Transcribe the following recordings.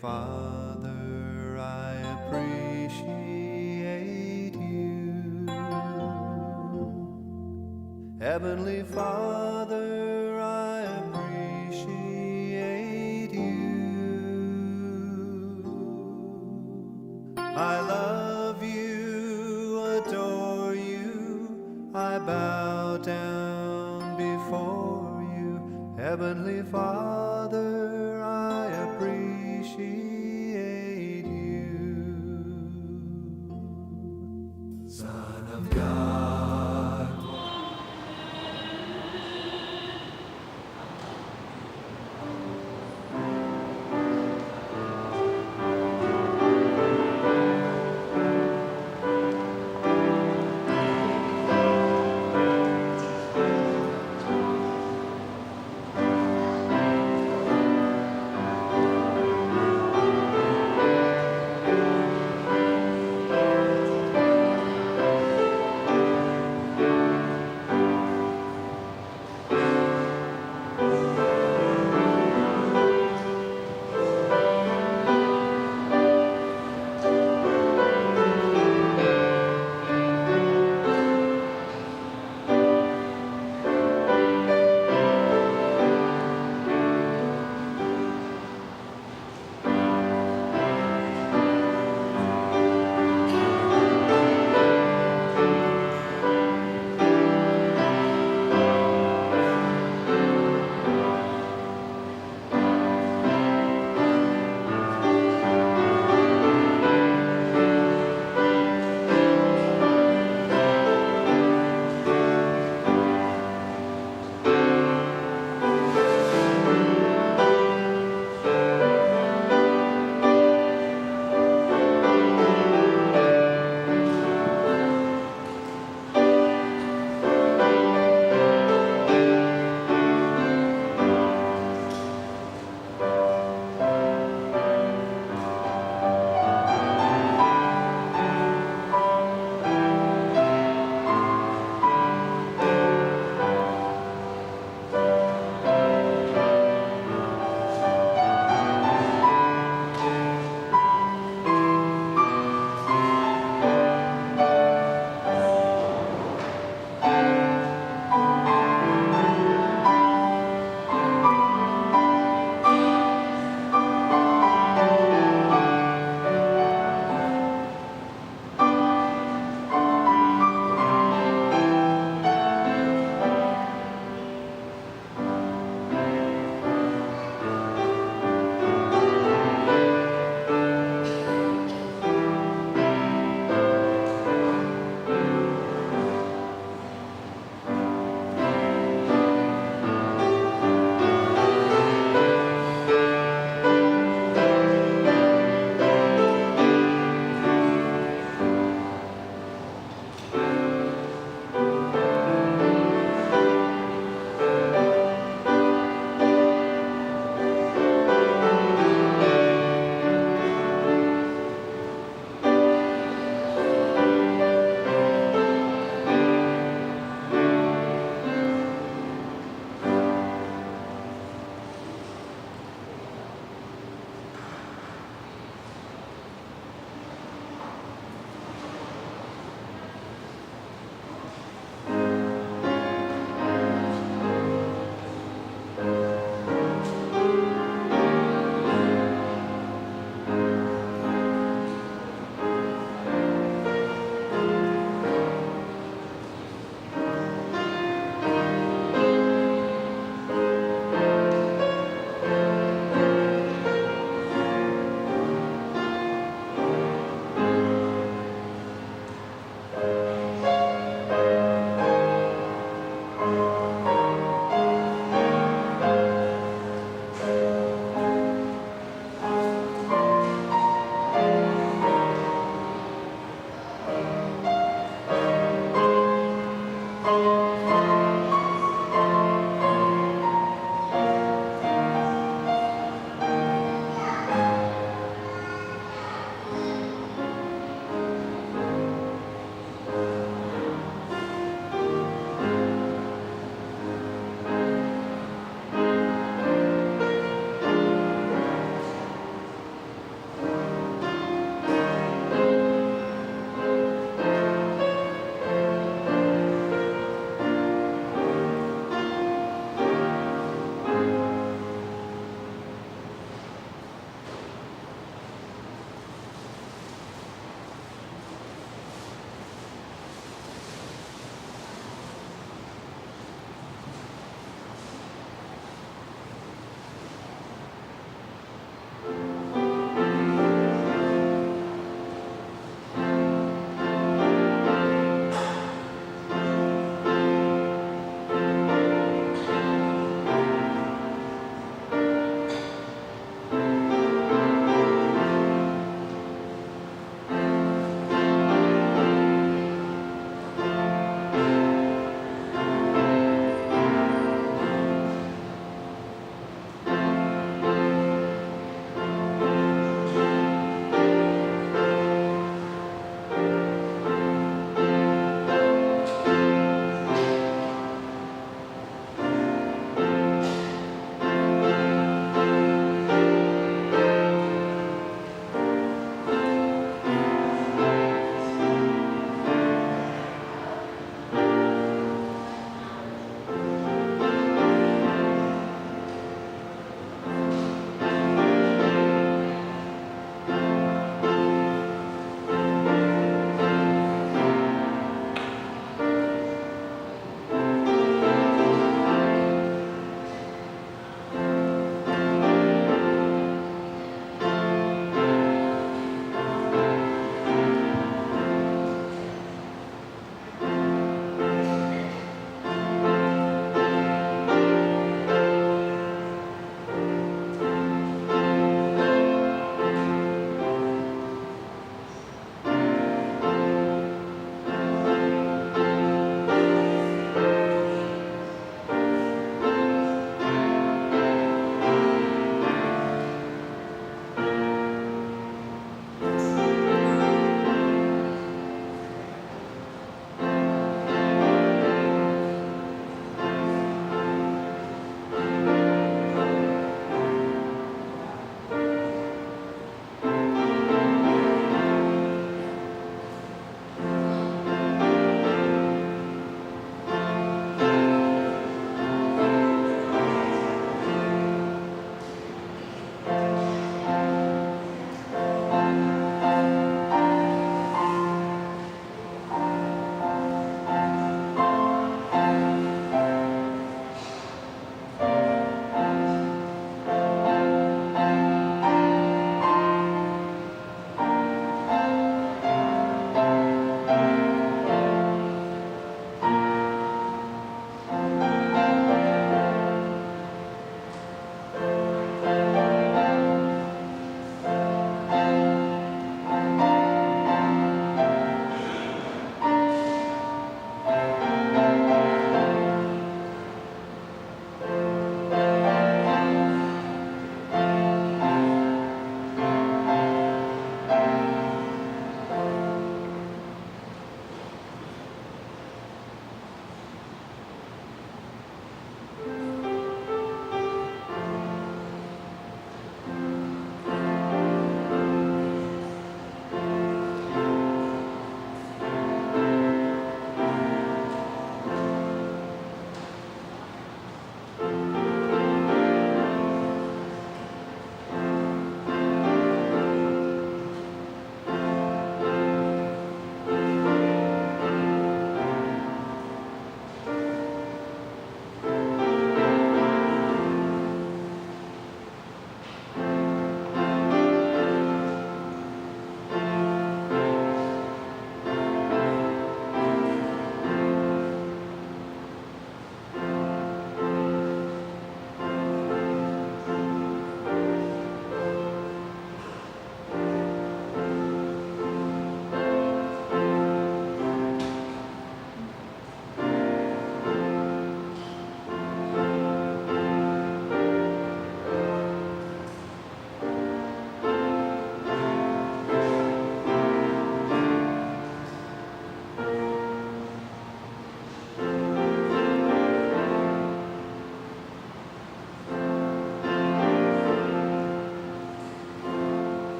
Father, I appreciate you. Heavenly Father, I appreciate you. I love you, adore you, I bow down before you. Heavenly Father, I appreciate you. Son of God.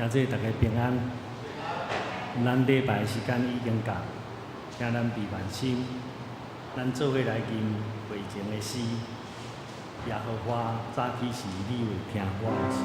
也祝大家平安。咱礼拜时间已经到，请咱闭万心，咱做伙来吟背前的诗。耶和华早起时，你会听我的声。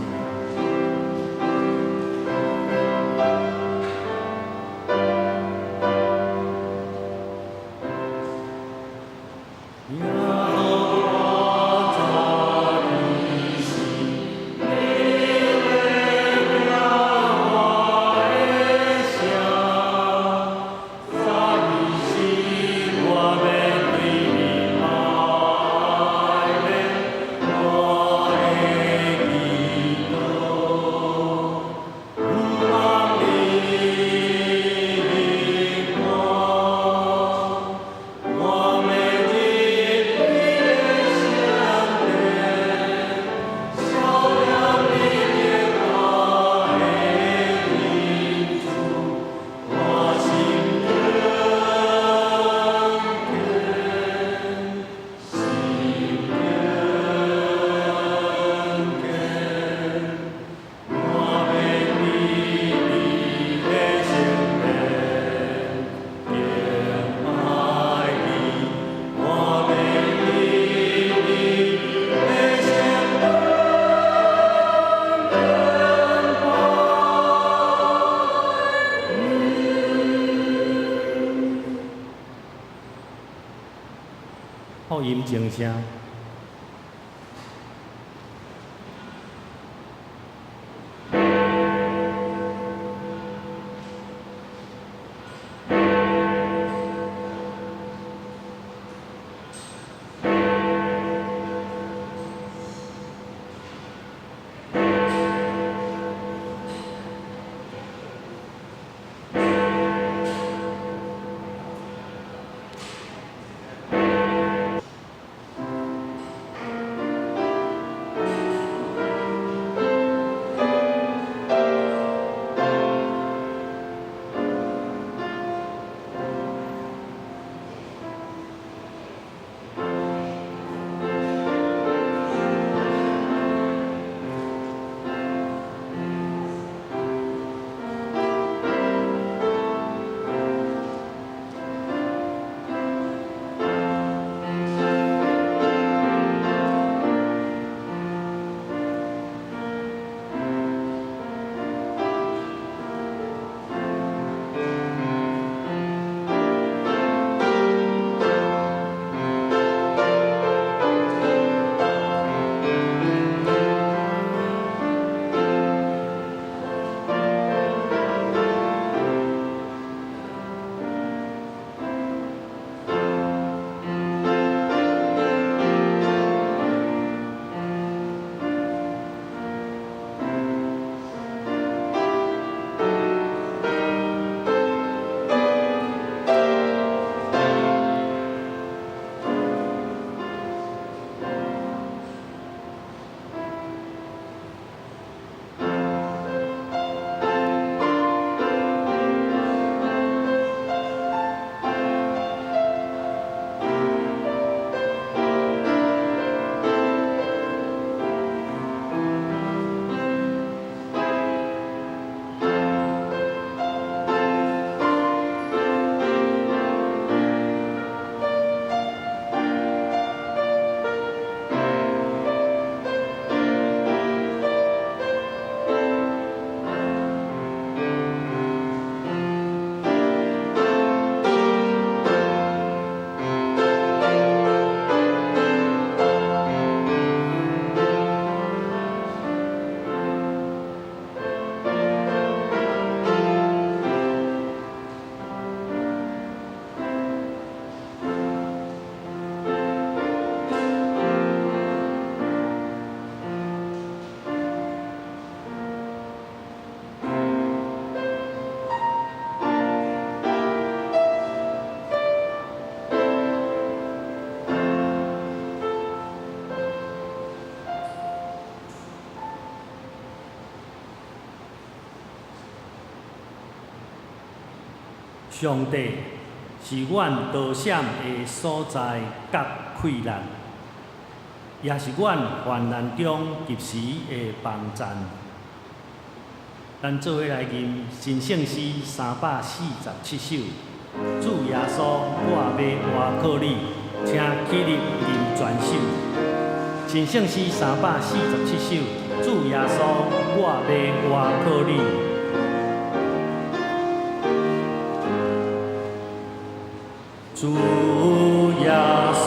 福音正声。上帝是阮逃闪的所在甲溃难，也是阮患难中及时的帮赞。咱做伙来吟神圣诗347首。主耶稣，我要倚靠你，请起立吟全首。神圣诗347首。主耶稣，我要倚靠你。主耶稣。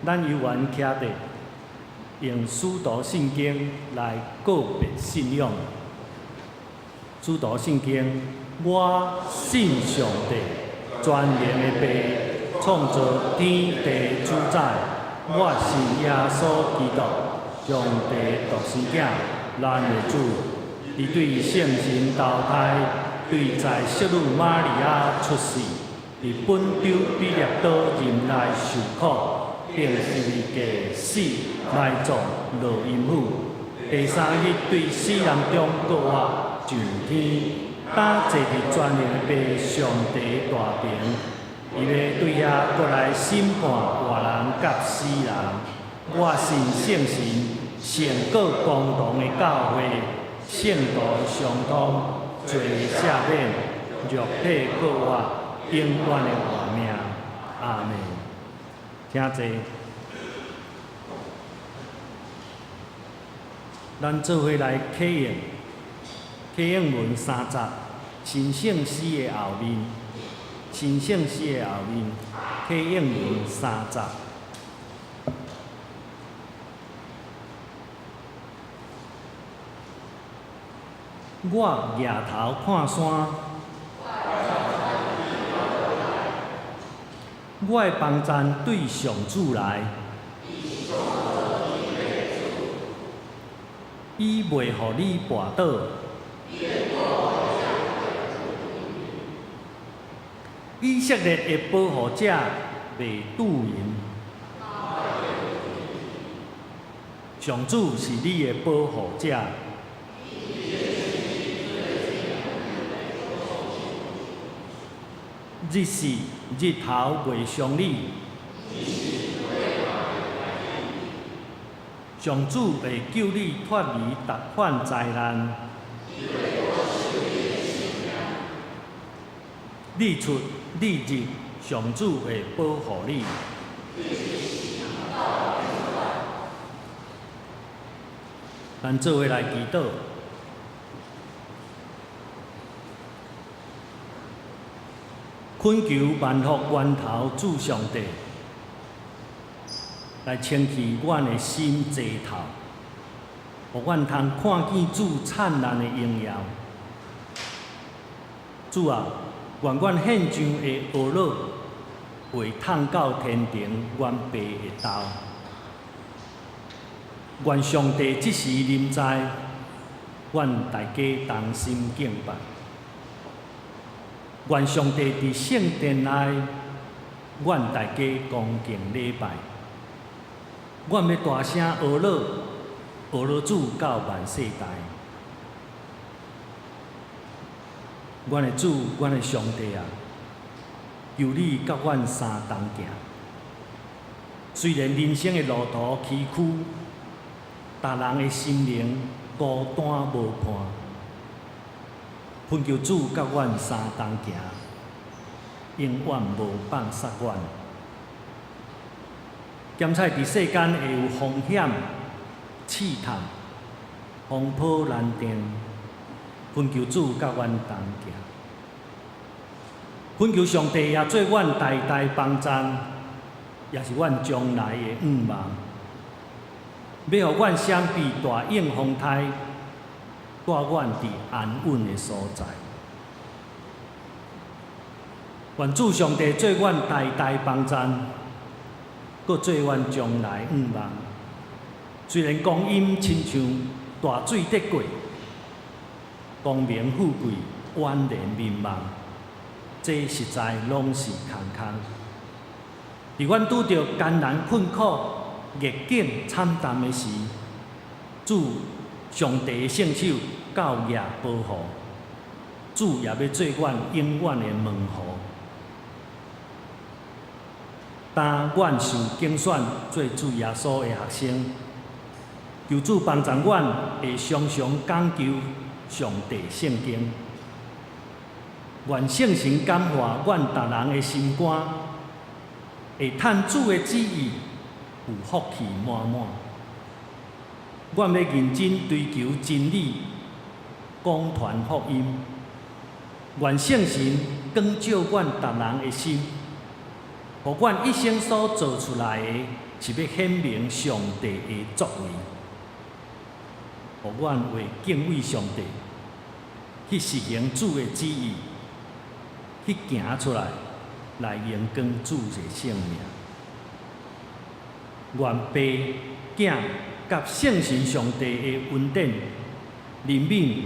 咱犹原徛伫用使徒圣经来告别信仰。使徒圣经，我信上帝，全能的爸，创造天地主宰。我信耶稣基督，上帝独生子，咱的主。伊对圣神投胎，对在圣女玛利亚出世，伫本州比列岛任内受苦。并十字架死埋葬落阴府，第三日对死人中搁活上天，打坐伫全能的爸上帝大庭，伊要对遐搁来审判活人甲死人。我信圣神，圣果公堂的教会，圣道相通，罪赦免，肉体搁活，永远的活命。阿门。请坐，咱做伙来启应，启应文3节，神圣诗的后面，神圣诗的后面，启应文3节。我抬头看山。我的帮赞对上主来，伊袂互你绊倒，以色列的保护者袂拄因。上主是你的保护者。日是日头袂伤你，上主会救你脱离逐款灾难。日出日入，上主会保护你。咱做伙来祈祷。恳求万福源头主上帝，来清去阮的心坐头，互阮通看见主灿烂的荣耀。主啊，愿阮献上的恶乐，会通到天庭阮爸的兜。愿上帝即时临在，阮大家同心敬拜。愿上帝伫圣殿内，阮大家恭敬礼拜。阮要大声学乐，学乐主到万世代。阮的主，阮的上帝啊，求你甲阮相同行。虽然人生的路途崎岖，逐人的心灵孤单无伴，恳求主甲阮相同行，永远无放杀阮。检采伫世间会有风险、试探、风波难定，恳求主甲阮同行。恳求上帝也做阮代代帮赞，也是阮将来的愿望。要互阮闪避大应风台，带阮伫安稳的所在。愿主上帝做阮代代帮赞，搁做阮将来愿望。虽然光阴亲像大水得过，功名富贵宛然面茫，这实在拢是空空。伫阮拄着艰难困苦、逆境惨淡的时，主上帝的圣手教业保护，主也要做阮永远的门户。当阮受拣选做主耶稣的学生，求主帮助阮会常常讲究上帝圣经，愿圣神感化阮逐人的心肝，会趁主的旨意有福气满满。阮要认真追求真理，广传福音。愿圣神光照阮逐人的心，互阮一生所做出来的，是要显明上帝的作为，互阮会敬畏上帝，去实行主的旨意，去行出来，来荣光主的圣名。愿爸、囝甲圣神上帝的恩典、怜悯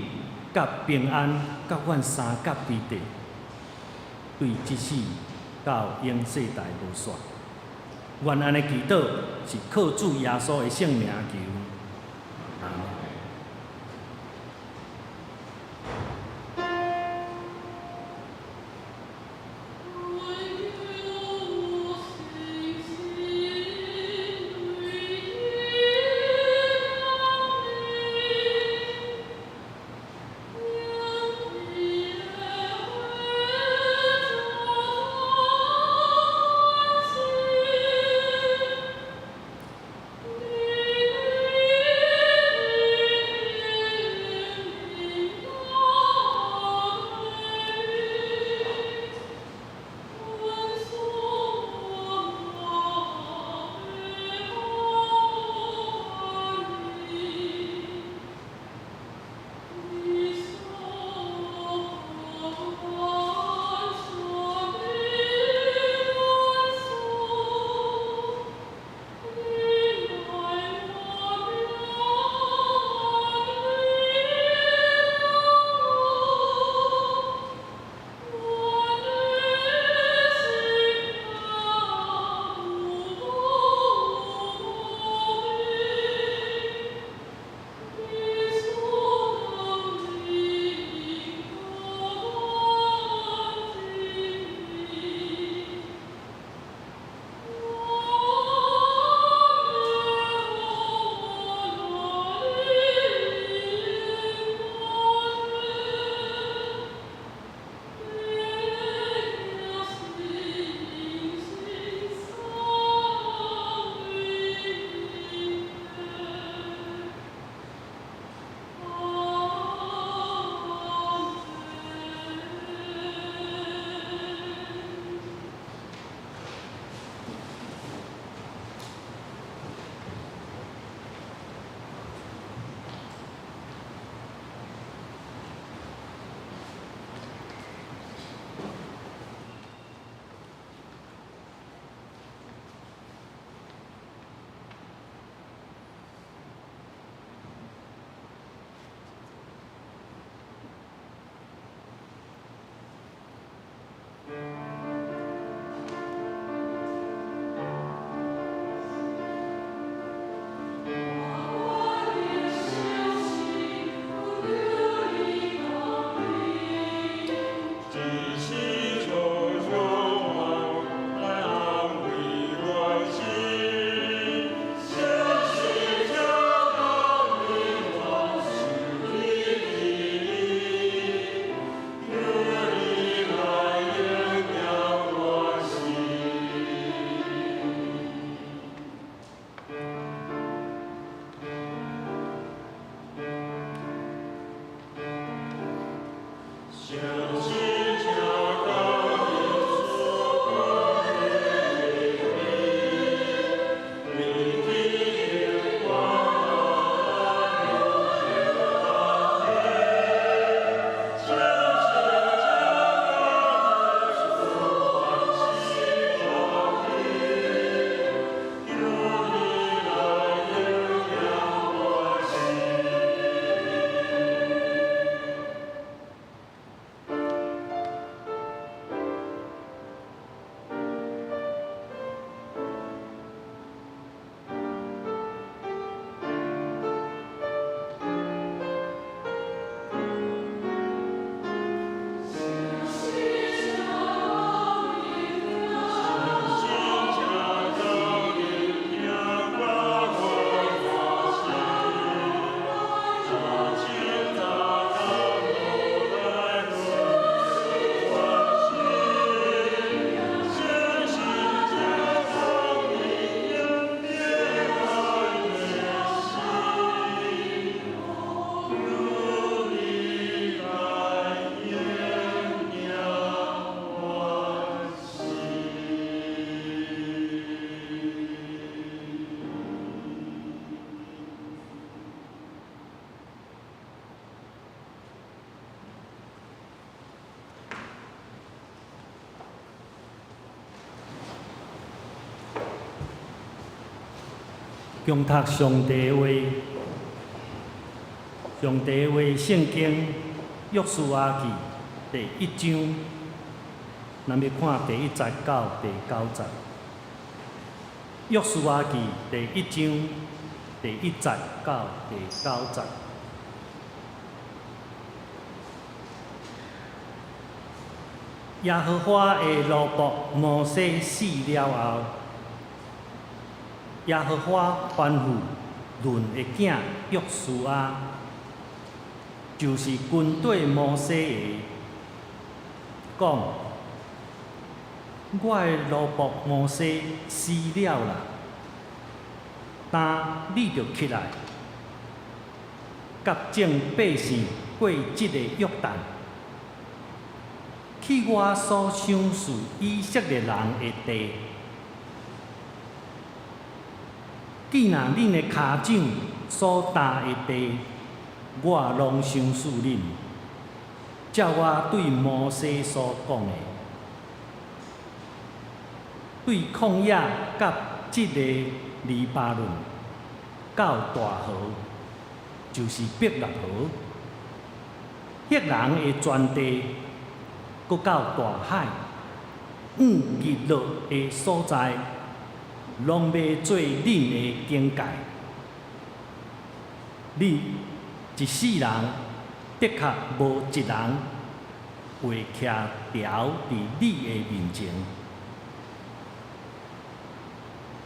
甲平安，甲阮三甲之地，对即世到永世代无煞。愿安尼祈祷，是靠主耶稣的圣名求。阿们。恭读上帝的话，上帝的话圣经约书亚记第1章，咱要看第1节到第9节。约书亚记第1章第1节到第9节。耶和华的奴仆摩西死了后，耶和华吩咐论的囝约书亚，就是军队摩西的，讲：我的奴仆摩西死了啦，但你着起来，甲正百姓过即个约旦，去我所赏赐以色列人的地。既然恁的骹掌所踏的地，我拢赏赐恁，照我对摩西所讲的，对旷野甲即个黎巴嫩，到大河，就是伯勒河，赫人的全地，搁到大海，日落的所在。拢要做恁的境界。你一世人，的确无一人会徛条伫你的面前。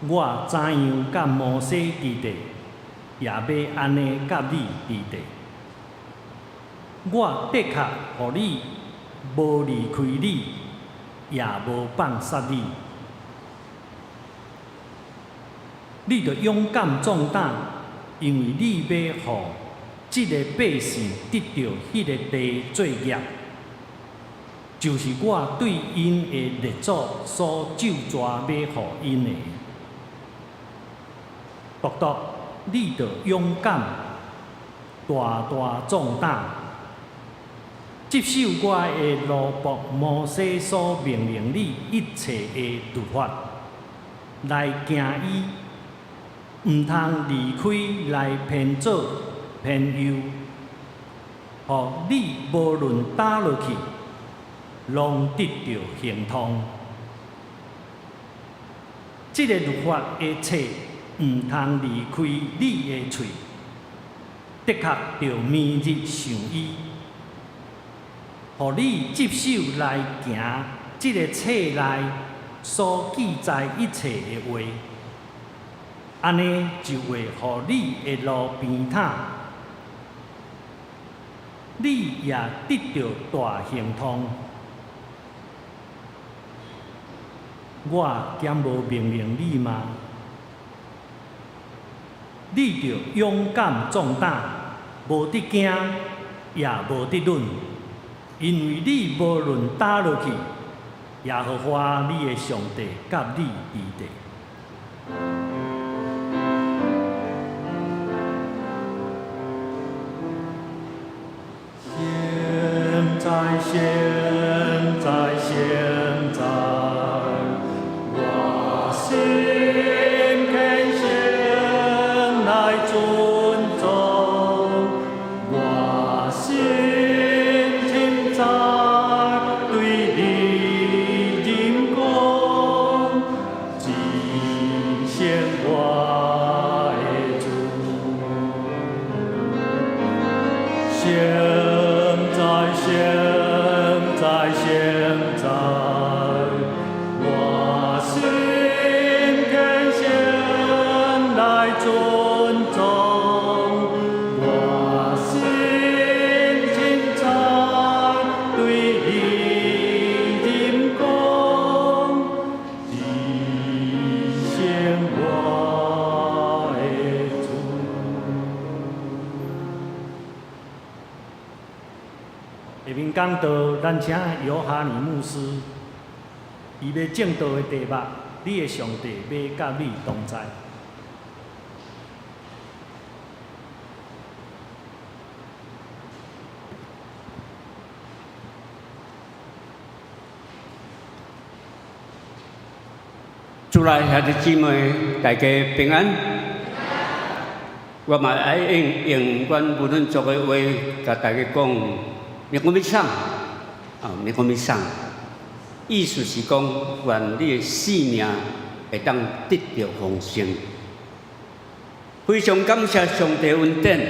我怎样甲摩西伫地，也要安尼甲你伫地。我的确互你无离开你，也无放杀你。你着勇敢壮胆，因为你要互即个百姓得到迄个地作业，就是我对因的列祖所咒诅要互因的。独独你着勇敢、大壮胆，接受我的奴仆摩西所命令你一切的律法，来行伊。毋通离开来偏左偏右，互你无论倒落去，拢得到形通。即个律法的册毋通离开你的喙，的确着每日想伊，互你接受来行即个册内所记载一切的话。安尼就会互你的路边坦，你也得到大形通。我兼无命令你吗？你着勇敢壮胆，无得惊，也无得论，因为你无论倒落去，耶和华你的上帝甲你伫地。现在，我心恳心来尊重，我心情在对你认公，只显我的主。现在，我心恳心来尊重，我心情在对你认公，只显我的主。下面讲到，咱请约哈尼牧师，伊要正道的题目，你的上帝要甲你同在。主内兄弟姊妹，大家平安。我嘛爱用阮无论族的话，甲大家讲，你讲要啥？你讲要啥？意思是讲，愿你的生命会当得到丰盛。非常感谢上帝恩典，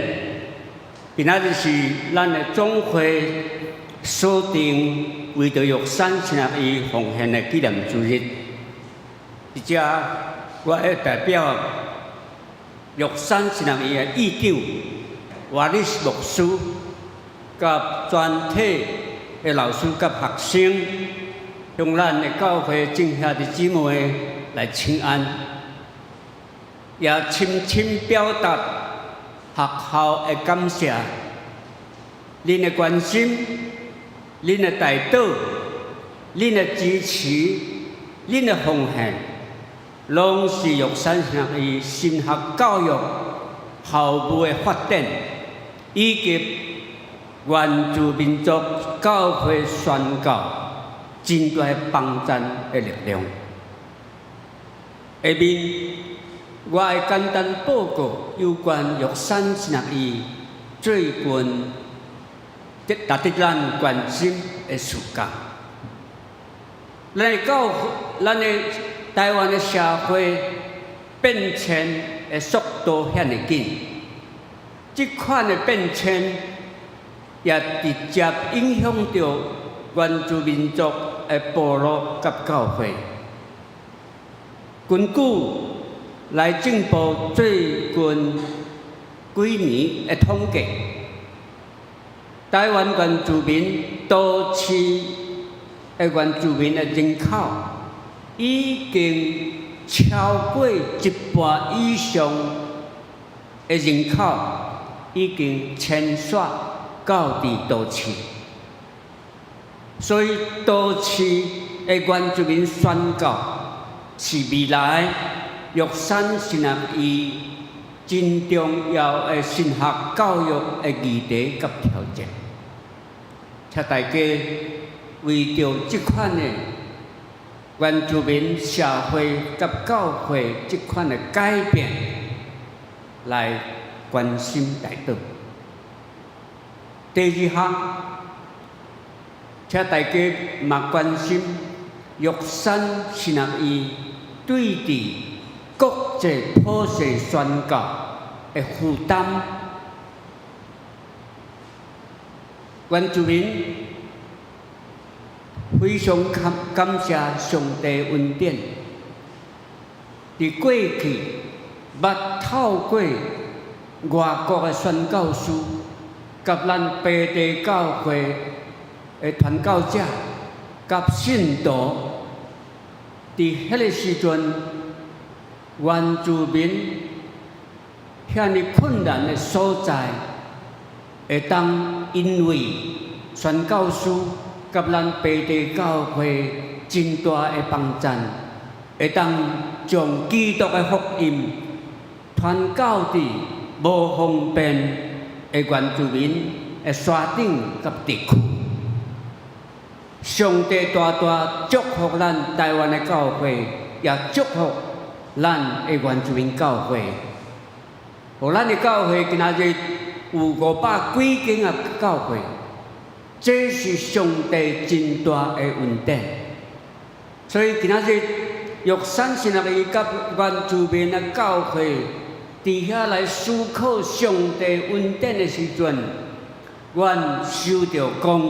今仔日是咱的总会锁定为着玉山圣伊奉献的纪念主日。伫遮，我要代表玉山圣伊的义长华利斯牧师，甲全体的老师甲学生，向咱的教会众兄弟姊妹来请安，也深深表达学校的感谢，恁的关心，恁的带导，恁的支持，恁的奉献。拢是玉山圣伊神学教育校务的发展，以及原住民族教会宣教真大帮赞的力量。下面我会简单报告有关玉山圣伊最近值得咱关心的事件。咱的教会，咱的台湾的社会变迁的速度遐尼紧，这款的变迁也直接影响到原住民族的部落甲教会。根据内政部最近几年的统计，台湾原住民都市的原住民的人口已经超过一半以上的人口已经迁徙到伫都市，所以都市的原住民宣教是未来玉山圣伊真重要的神学教育的议题甲条件。请大家为着这款的原住民社会甲教会这款的改变来关心带导。第二项，请大家嘛关心玉山圣伊对伫国际普世宣教的负担。原住民非常感谢上帝恩典，伫过去捌透过外国的宣教师，甲咱本地教会的传教者，甲信徒，伫迄个时阵，原住民遐尼困难的所在，会当因为宣教师甲咱本地教会真大的帮助，会当将基督的福音传到伫无方便的原住民的山顶甲地区。上帝大大祝福咱台湾的教会，也祝福咱的原住民教会。互咱的教会今仔日有500几间啊教会，这是上帝真大的恩典。所以今仔日玉山神学院甲原住民的教会，伫遐来思考上帝恩典的时阵，阮受着讲，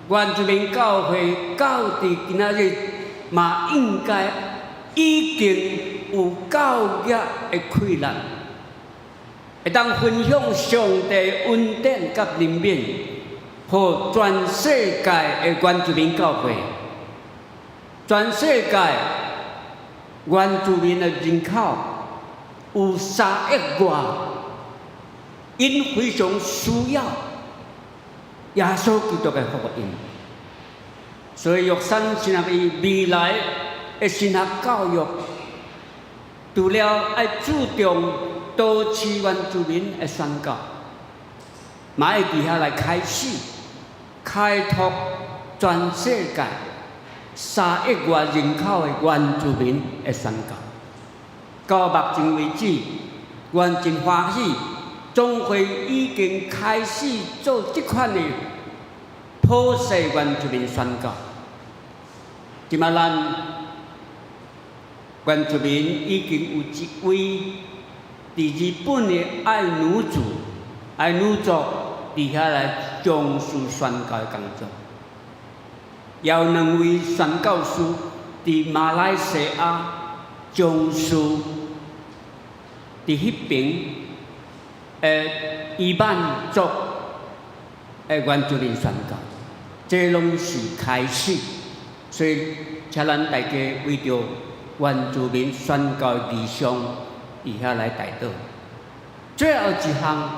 原住民教会到伫今仔日嘛应该已经有教育的困难。会当分享上帝恩典甲怜悯，互全世界的原住民教会，全世界原住民的人口有3亿外，因非常需要耶稣基督的福音。所以玉山神学院未来的神学教育，除了要注重都市原住民的宣教，嘛会伫遐来开始开拓全世界3亿外人口的原住民的宣教。到目前为止，阮真欢喜，总会已经开始做这款的普世原住民宣教。即马咱原住民已经有一位伫日本的爱女族伫遐来从事宣教的工作，也有2位宣教师伫马来西亚从事伫迄边伊曼族的原住民宣教，这拢是开始。所以，请咱大家为着原住民宣教的理想，伫遐来带导。最后一项，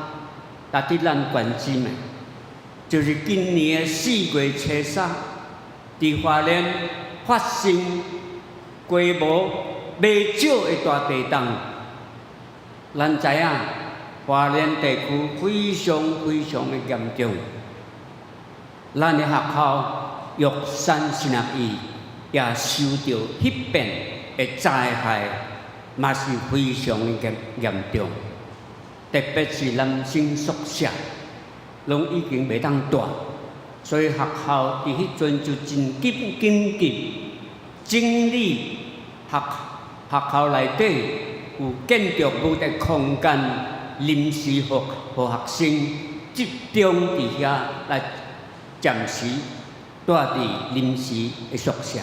值得咱关心的，就是今年的4月初3，伫花莲发生规模袂少的大地震。咱知影，花莲地区非常的严重。咱的学校玉山神学院也受到迄边的灾害，嘛是非常的严重。特别是男生宿舍，拢已经袂当住，所以学校伫迄阵就真紧急整理学校内底有建筑物的空间，临时互学生集中伫遐来暂时住伫临时的宿舍、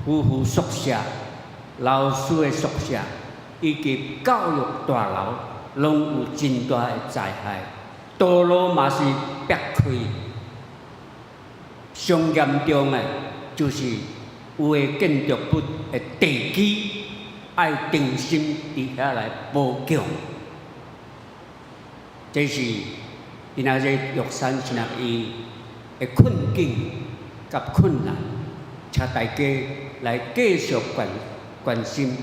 夫妇宿舍、老师的宿舍。以及教育大楼拢有真大的灾害，道路嘛是逼开。上严重的就是有的建筑物的地基爱定心伫遐来补强。这是今仔日玉山神学院的困境甲困难，请大家来继续关心。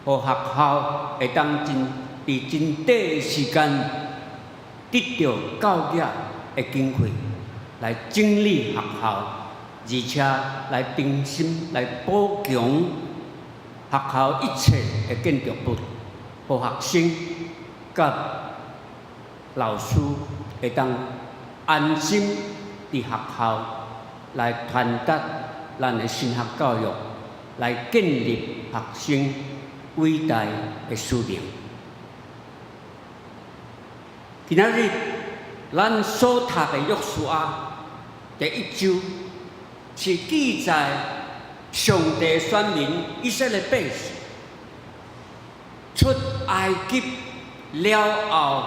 互学校会当伫真短的时间得到教育的经费，来整理学校，而且来定心来补强学校一切的建筑物，互学生甲老师会当安心伫学校来传达咱的神学教育，来建立学生伟大的使命。今仔日咱所读的约书亚第1章，是记载上帝选民以色列百姓出埃及了后，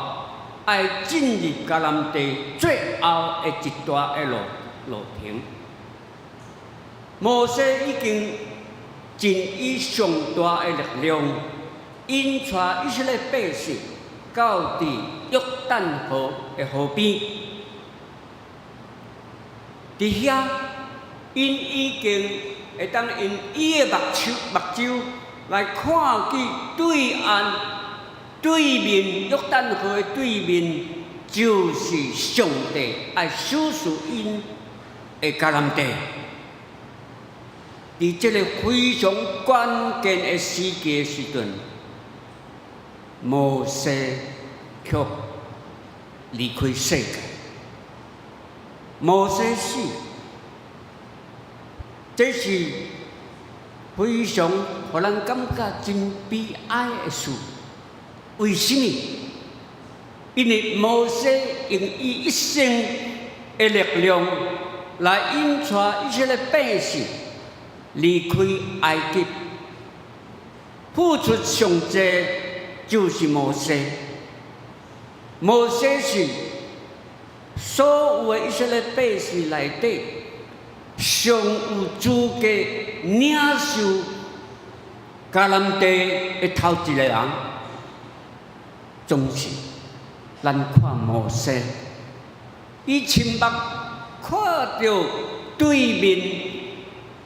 要进入迦南地最后的一段的路程。摩西已经尽以上大的力量，引带以色列百姓到伫约旦河的河边，伫遐，因已经会当用伊的目睭来看见对岸对面约旦河的对面，就是上帝爱收拾因的迦南地。伫这个非常关键的时期的时阵，摩西却离开世界。摩西死，这是非常让人感觉真悲哀的事。为什么？因为摩西用伊一生的力量来引带以色列百姓离开埃及，付出上济就是摩西。摩西是所有的以色列百姓内底上有资格领受迦南地的头一个人，总是咱看摩西，伊亲目看到对面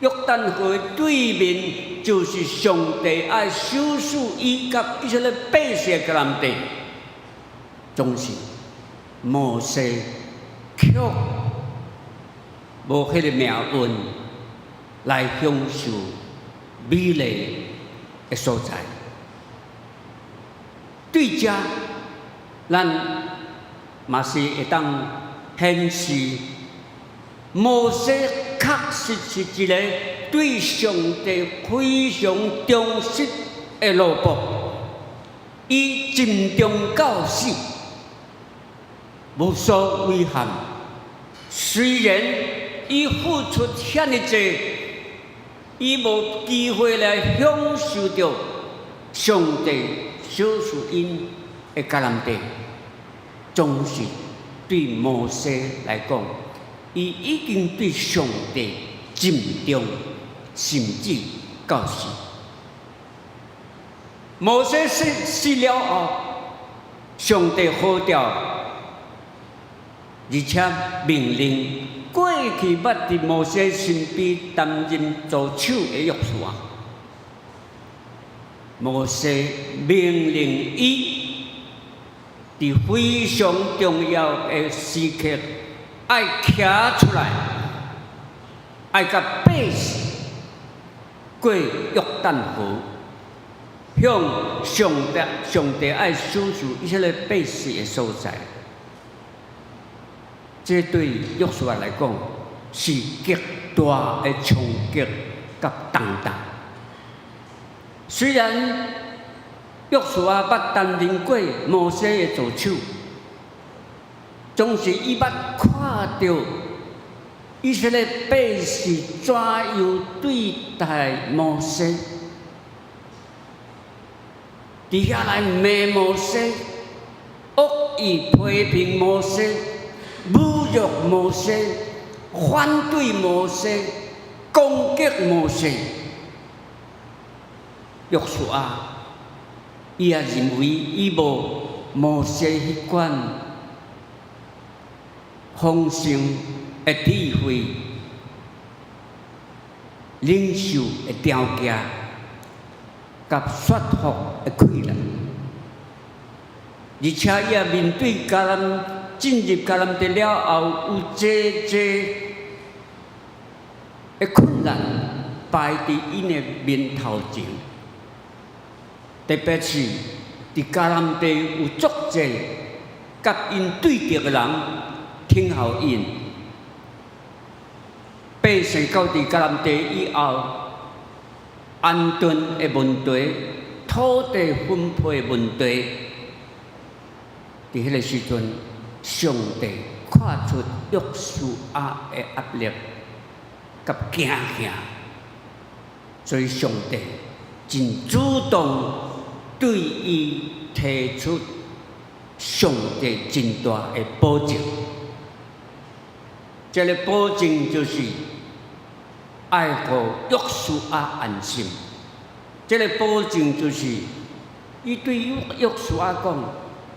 约旦河的对面，就是上帝爱收拾伊甲以色列百姓的迦南地，总是摩西却无迄个命运来享受美丽的所在。对遮，咱嘛是会当显示，摩西确实是一个对上帝非常忠实的奴仆，伊尽忠到死，无所违反。虽然伊付出遐尼济，伊无机会来享受到上帝收拾因的迦南地，总是对摩西来讲，伊已经对上帝尽忠，甚至到死。摩西死了后，上帝好调。而且命令过去捌伫摩西身边担任助手的约书亚，摩西命令伊伫非常重要的时刻，爱徛出来，爱甲百姓过约旦河，向上帝爱收拾以色列百姓的所在。这对约书亚来讲是极大的冲击甲动荡。虽然约书亚捌担任过摩西的助手，总是伊捌看到以色列百姓怎样对待摩西，伫遐来骂摩西，恶意批评摩西。侮辱摩西，反对摩西，攻击摩西。约书亚，伊也认为伊无摩西迄款丰盛的智慧、领袖的条件，甲说服的困难，而且伊也面对迦南。进入迦南地了后，有济的困难摆伫因的面头前，特别是伫迦南地有足济甲因对着的人听候因。百姓到伫迦南地以后，安顿的问题、土地分配的问题，伫迄个时阵。上帝看出约书亚的压力，甲惊吓，所以上帝真主动对伊提出上帝真大的保证。这个保证就是爱互约书亚安心。这个保证就是伊对约书亚讲：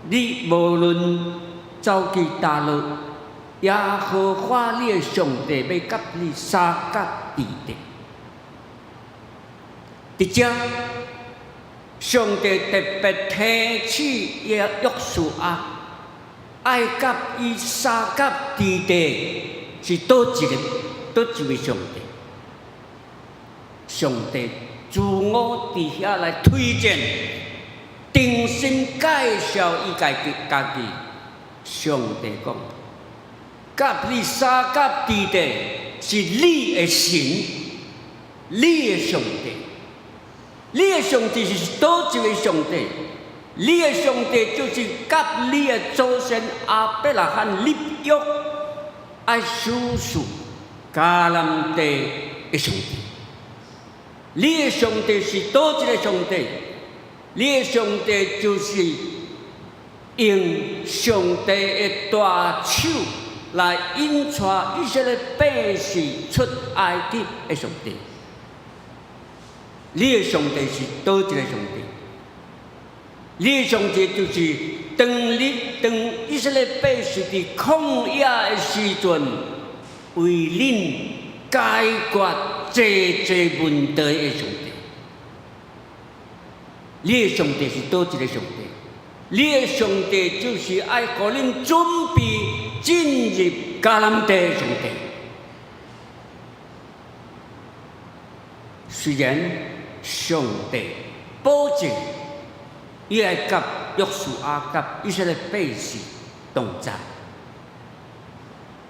你无论走去倒落，耶和华你的上帝要甲你三甲地地。伫遮，上帝特别提起约书亚，爱甲伊三甲地地是倒一位上帝？上帝自我伫遐来推荐，重新介绍伊家己。上帝讲，甲你三甲地地是你的神，你的上帝。你的上帝是倒一位上帝？你的上帝就是甲你的祖先亚伯拉罕立约，爱守守迦南地的上帝。你的上帝是倒一个上帝？你的上帝就是用上帝的大手来引带以色列百姓出埃及的上帝。你的上帝是倒一个上帝？你的上帝就是当以色列百姓伫旷野的时阵，为恁解决问题的上帝。你的上帝是倒一个上帝？你的上帝就是爱互恁准备进入迦南地的上帝。虽然上帝保证，伊会甲约书亚甲以色列百姓同在，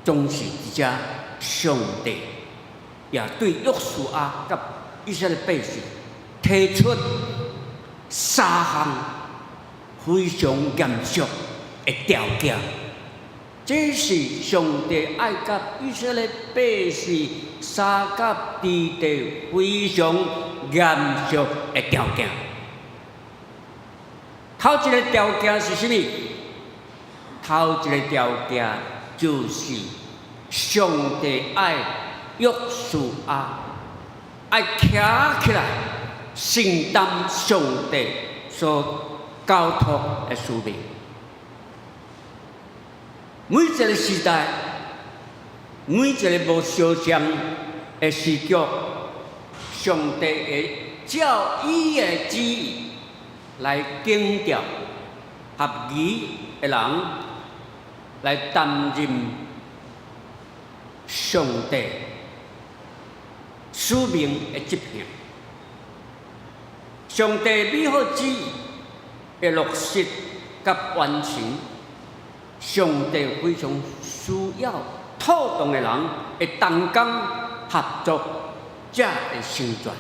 总是伫遮上帝也对约书亚甲以色列百姓提出三项非常严肃的条件。这是上帝爱甲以色列百姓三甲地地非常严肃的条件。头一个条件是什么？头一个条件就是上帝爱约书亚爱徛起来，承担上帝所交托的使命。每一个时代，每一个无相像的时局，上帝会照伊的旨意来警调合宜的人，来担任上帝使命的执行。上帝美好旨意的落实甲完成，上帝非常需要妥当的人会同工合作，才会成全。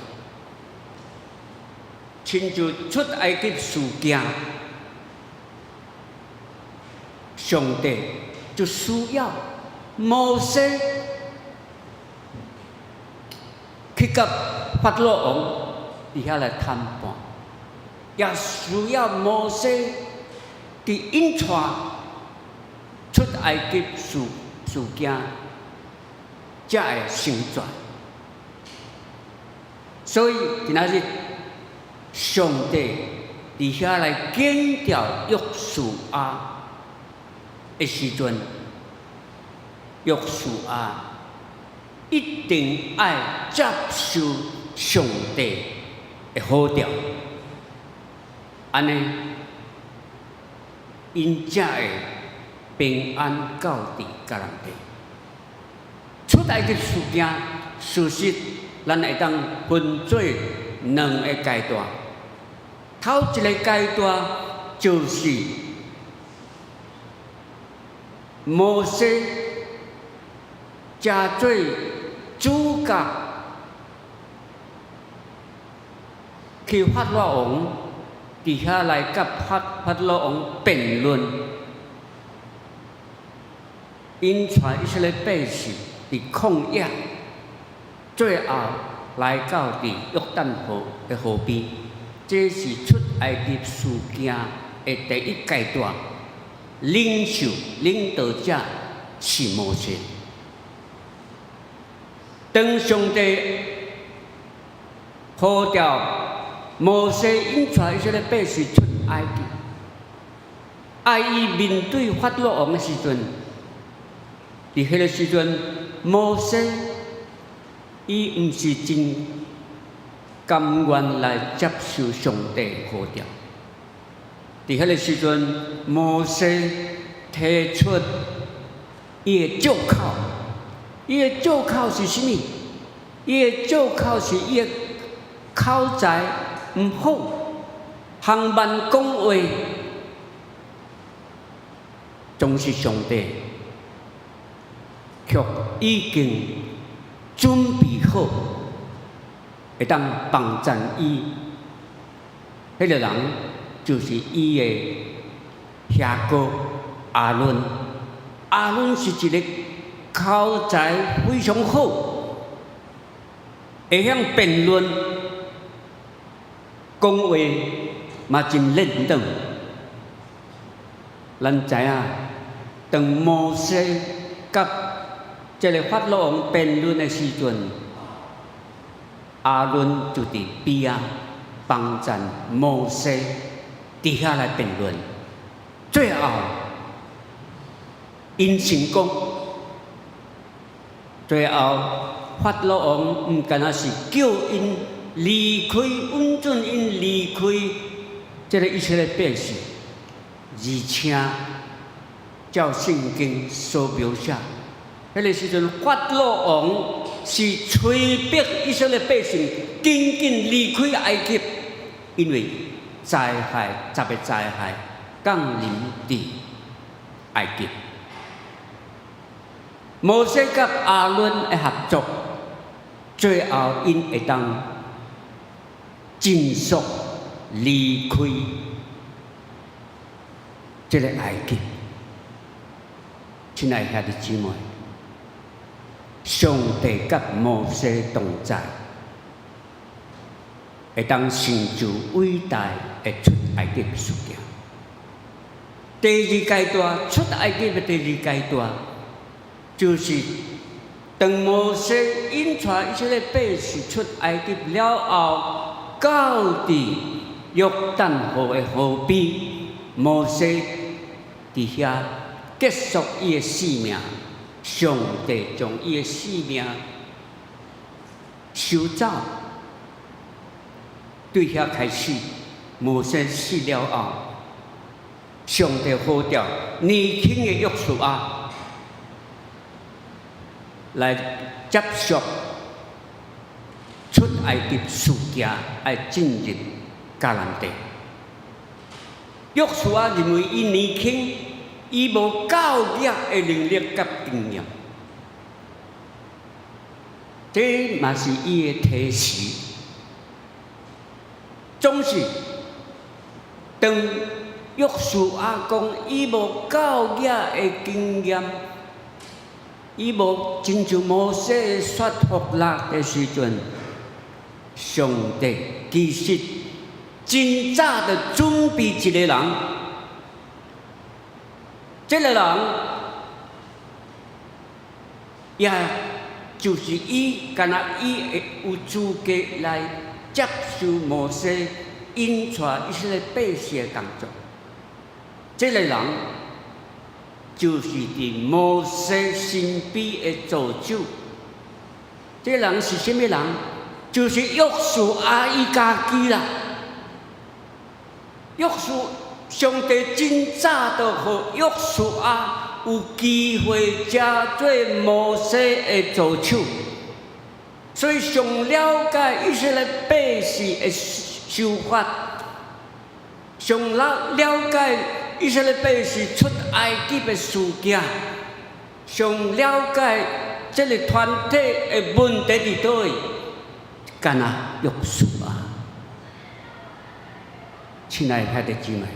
亲像出埃及事件，上帝就需要摩西去甲法老王伫遐来谈判，也需要摩西伫引带出埃及事件，才会成全。所以今仔日，上帝伫遐来警调约书亚的时阵，约书亚一定爱接受上帝的呼召，安尼因才会平安到伫迦南地。出埃及事件，事实咱会当分做两个阶段。头一个阶段就是摩西加做主角，去法老王伫遐来甲法老王辩论，引带以色列百姓伫旷野，最后来到伫约旦河的河边。这是出埃及事件的第一阶段，领导者是摩西。当上帝呼召摩西引带以色列百姓出埃及，爱伊面对法老王的时阵，伫迄个时阵，摩西伊毋是真甘愿来接受上帝的呼召。伫迄个时阵，摩西提出伊的借口，伊的借口是啥物？伊的借口是伊的口才毋好，行万讲话，总是上帝却已经准备好，会当帮助伊。迄个人就是伊的兄哥阿伦。阿伦是一个口才非常好，会晓辩论，讲话嘛真认真。咱知影，当摩西甲这个法老王辩论的时阵，阿伦就伫边仔帮助摩西伫遐来辩论，最后因成功。最后法老王毋干那是叫因离开，允准因离开这个以色列百姓，而且照圣经所描写，迄个时阵法老王是催逼以色列百姓紧紧离开埃及，因为灾害10个灾害降临伫埃及。摩西甲阿伦的合作，最后因会当尽速离开这个埃及。亲爱的兄弟姊妹，上帝甲摩西同在，会当成就伟大的出埃及事件。第二阶段，出埃及的第二阶段，就是当摩西引带以色列百姓出埃及了后，到伫约旦河的河边，摩西伫遐结束伊的生命。上帝将伊的生命收走，对遐开始，摩西死了后，上帝呼召年轻的约书亚来接续出埃及事件，要进入迦南地。约书亚认为伊年轻，伊无教业的能力甲经验，这嘛是伊的提示。总是当约书亚讲伊无教业的经验，伊无亲像摩西的说服力的时阵，上帝其实真早的准备一个人，这个人也就是伊，干那伊会有资格来接受摩西引带以色列百姓的工作。这个人就是伫摩西身边的助手。这个人是什么人？就是约书亚伊家己啦。上帝真早就互约书亚有机会加做摩西的助手，所以上了解以色列百姓的想法，上了解以色列百姓出埃及的事件，上了解这个团体的问题伫倒位，干那约书亚。亲爱的兄弟姊妹，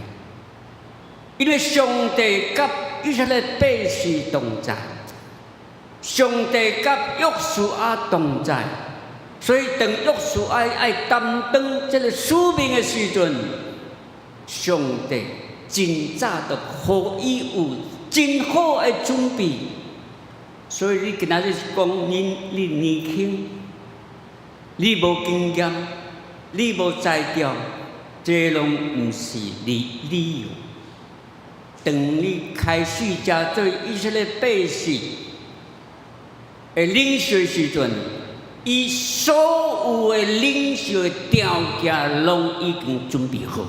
因为上帝甲以色列百姓同在，上帝甲约书亚同在，所以当约书亚爱担当这个使命的时阵，上帝真早就互伊有真好的准备。所以你今仔日讲你年轻，你无经验，你无才调，这拢毋是理由。当你开始加做以色列百姓会领受的时阵，伊所有的领受的条件拢已经准备好。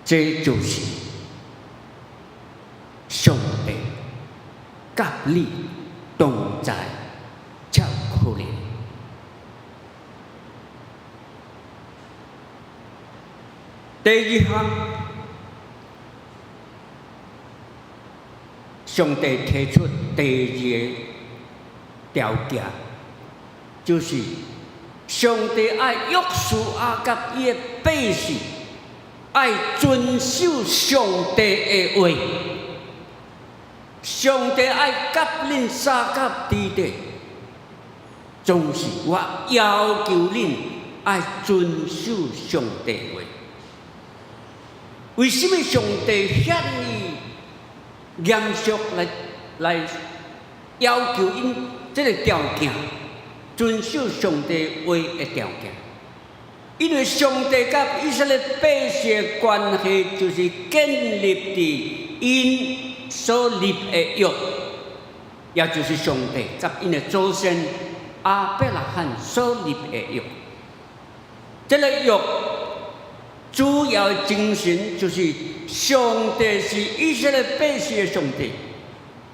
这就是上帝甲你同在，才有可能。第二项，上帝提出第二个条件，就是上帝爱约书亚甲伊的百姓，爱遵守上帝的话。上帝爱甲恁三甲之地，总是我要求恁爱遵守上帝的话。为什么上帝遐尼严肃来要求因这个条件，遵守上帝话的条件？因为上帝甲以色列百姓的关系，就是建立伫因所立的约，也就是上帝甲因的祖先亚伯拉罕所立的约。这个约主要的精神就是上帝是以色列百姓的上帝，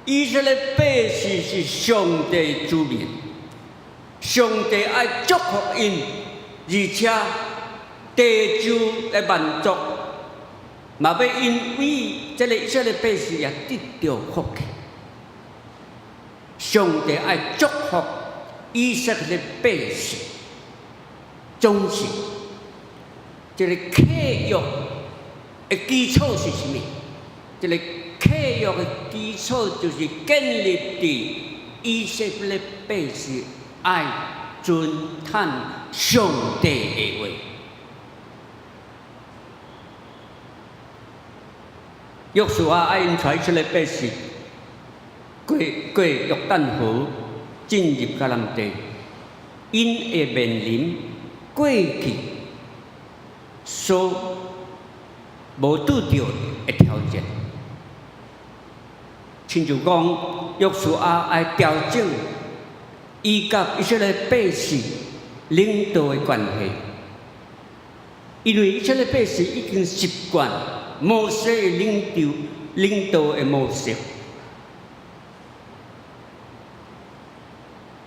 以色列百姓是上帝的子民，上帝爱祝福因，而且地就来满足，嘛要因为这个以色列百姓也得到福气。上帝爱祝福以色列百姓，总是这个契约的基础是什么？这个契约的基础就是建立伫以色列百姓爱遵探上帝的话。约书亚爱因带以色列百姓过约旦河，进入迦南地，因会面临过去所无拄到的条件，亲像讲，约书亚爱调整伊甲以色列百姓领导的关系，因为以色列百姓已经习惯摩西的领导的模式。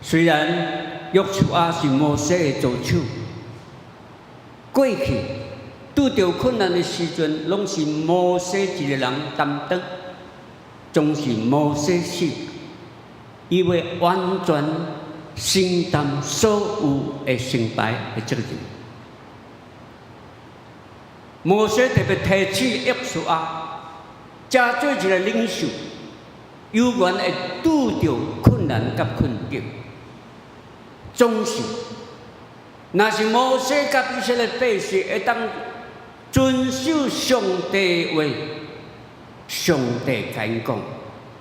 虽然约书亚是摩西的助手，过去拄着困难的时阵，拢是摩西一个人担当，总是摩西死，伊要完全承担所有的成败的责任。摩西特别提起约书亚，加做一个领袖，有缘会拄着困难甲困境，总是若是摩西甲以色列百姓会当遵守上帝的话，上帝甲因讲：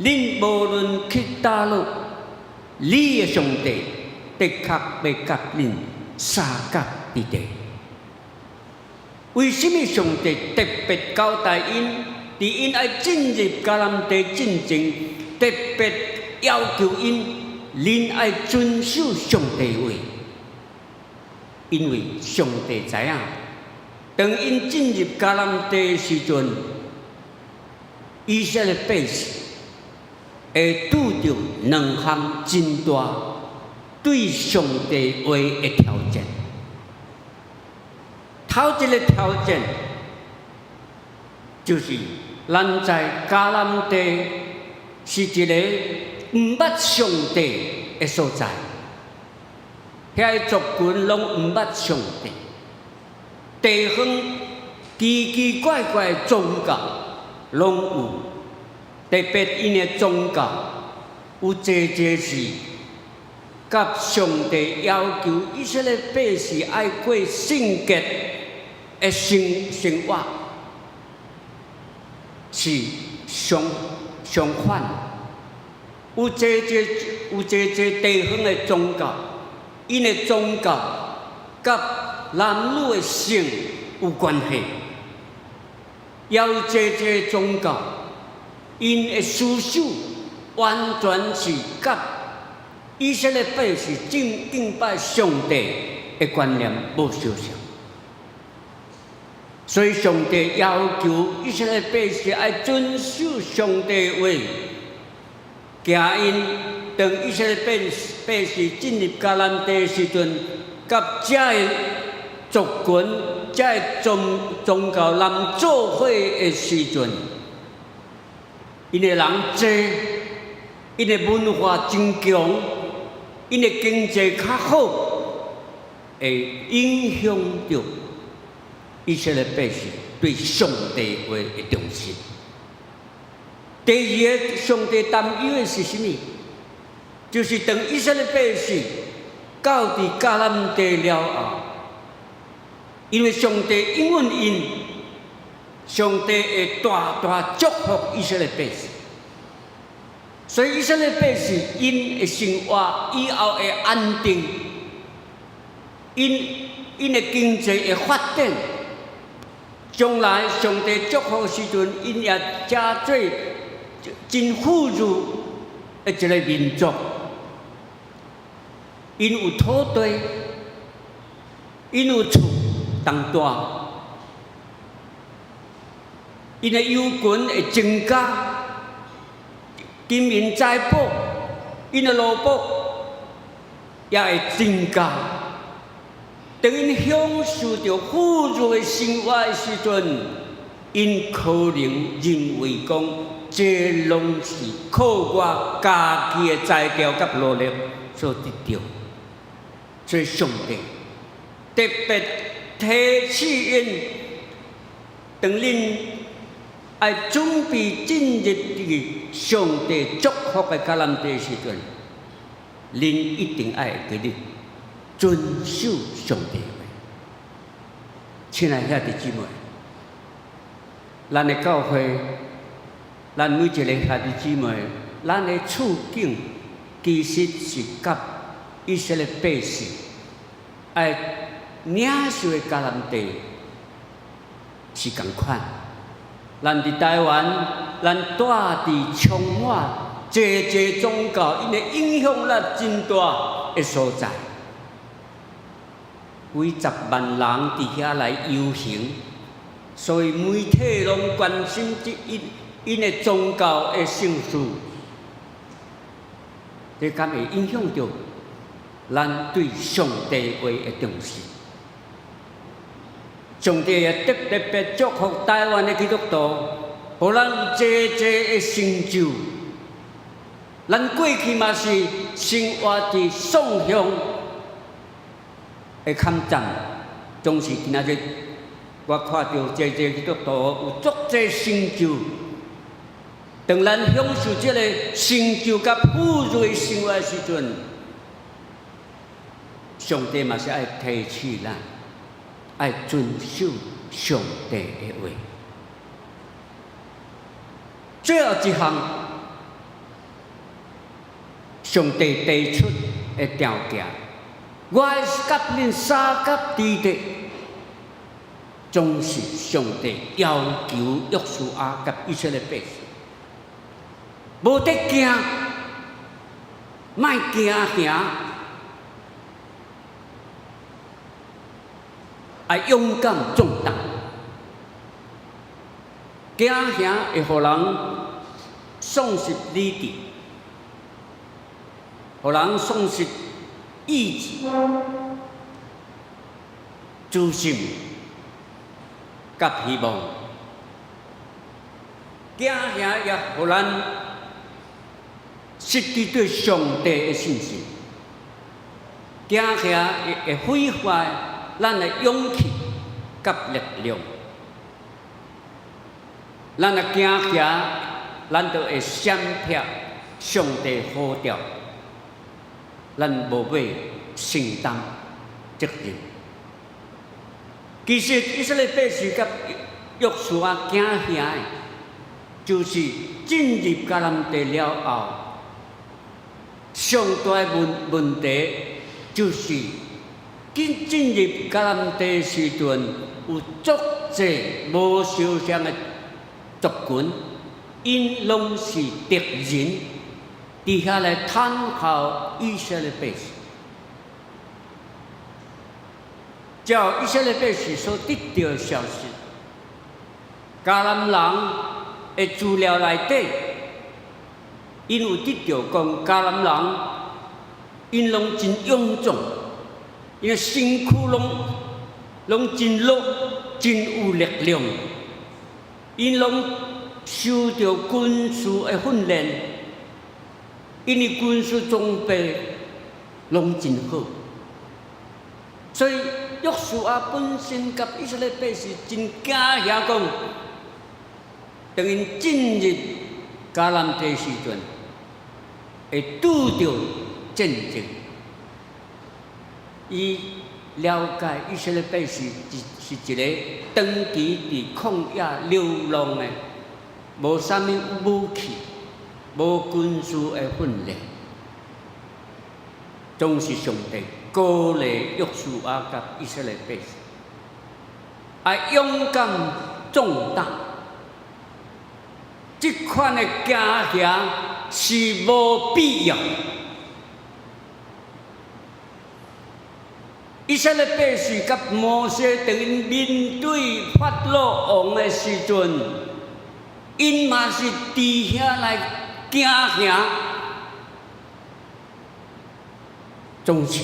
恁无论去倒落，你的上帝的确要甲恁三甲之地。为什么上帝特别交代因，伫因爱进入迦南地进前，特别要求因，恁爱遵守上帝的话？因为上帝知影，当因进入迦南地的时阵，以色列百姓会拄着两项真大对上帝话的挑战。头一个条件就是，咱在迦南地是一个毋捌上帝的所在，遐族群拢毋捌上帝，地方奇奇怪怪的宗教拢有，特别因的宗教有侪是甲上帝要求以色列百姓爱过圣洁的生活是相反。有侪地方的宗教，因的宗教甲男女的性有关系；也有侪宗教，因的思想完全是甲以色列百姓敬拜上帝的观念无相像，所以上帝要求以色列百姓要遵守上帝的话，行因当以色列百姓进入迦南地的时阵，甲遮的族群、遮的宗教人做伙的时阵，因的人多，因的文化真强，因的经济较好。会影响到以色列百姓对上帝话的重视。第二个，上帝担忧的是什么？就是当以色列百姓到伫迦南地了后，因为上帝应允因，上帝会大大祝福以色列百姓，所以以色列百姓因的生活以后会安定。因的经济会发展，将来上帝祝福的时阵，因也加做真富裕的一个民族。因有土地，因有厝当住，因的油群会增加，金银财宝，因的萝卜也会增加。当因享受着富裕的生活的时阵，因可能认为讲，这拢是靠我家己的才调甲努力所得到。所以上帝特别提醒因，当恁要准备进入上帝祝福的迦南地时阵，恁一定要会记得。遵守上帝的话，亲爱兄弟姊妹，咱的教会，咱每一个兄弟姊妹，咱的处境其实是甲以色列百姓领受的迦南地是同款。咱伫台湾，咱住伫充满济宗教，因会影响咱真大的所在。几十万人伫遐来游行，所以媒体拢关心因的宗教的圣事，这敢会影响到咱对上帝话的重视。上帝也特别祝福台湾的基督徒，互咱有济的成就。咱过去嘛是生活伫宋乡。的坎站，总是今仔日我看到济基督徒有足济成就。当咱享受这个成就甲富裕的生活的时阵，上帝嘛是爱提醒咱，爱遵守上帝的话。最后一项，上帝提出的条件。我甲恁三甲之地，总是上帝要求约书亚甲以色列百姓，无得惊，莫惊吓，要勇敢壮胆。惊吓会互人丧失理智，互人丧失意志、自信、甲希望，惊吓也互咱失去对上帝的信心，惊吓会毁坏咱的勇气甲力量。咱的惊吓，咱就会闪避上帝呼召。咱无要承担责任。其实以色列百姓甲约书亚惊吓的，就是进入迦南地了后，上大问题就是进入迦南地时阵，有足济无相像的族群，因拢是敌人。伫遐来探考以色列百姓，照以色列百姓所得到的消息，迦南人的资料内底，因有得到讲迦南人，因拢真勇壮，因为身躯拢真弱，真有力量，因拢受到军事的训练。因为军事装备拢真好，所以约书亚本身甲以色列百姓真惊遐讲，当因进入迦南地时阵，会拄着战争。伊了解以色列百姓是一个长期伫旷野流浪的，无啥物武器。无军事的训练，总是上帝鼓励约书亚甲以色列百姓，要勇敢壮胆。这款的惊吓是无必要。以色列百姓甲摩西等因面对法老王的时阵，因嘛是伫遐来。惊吓，总是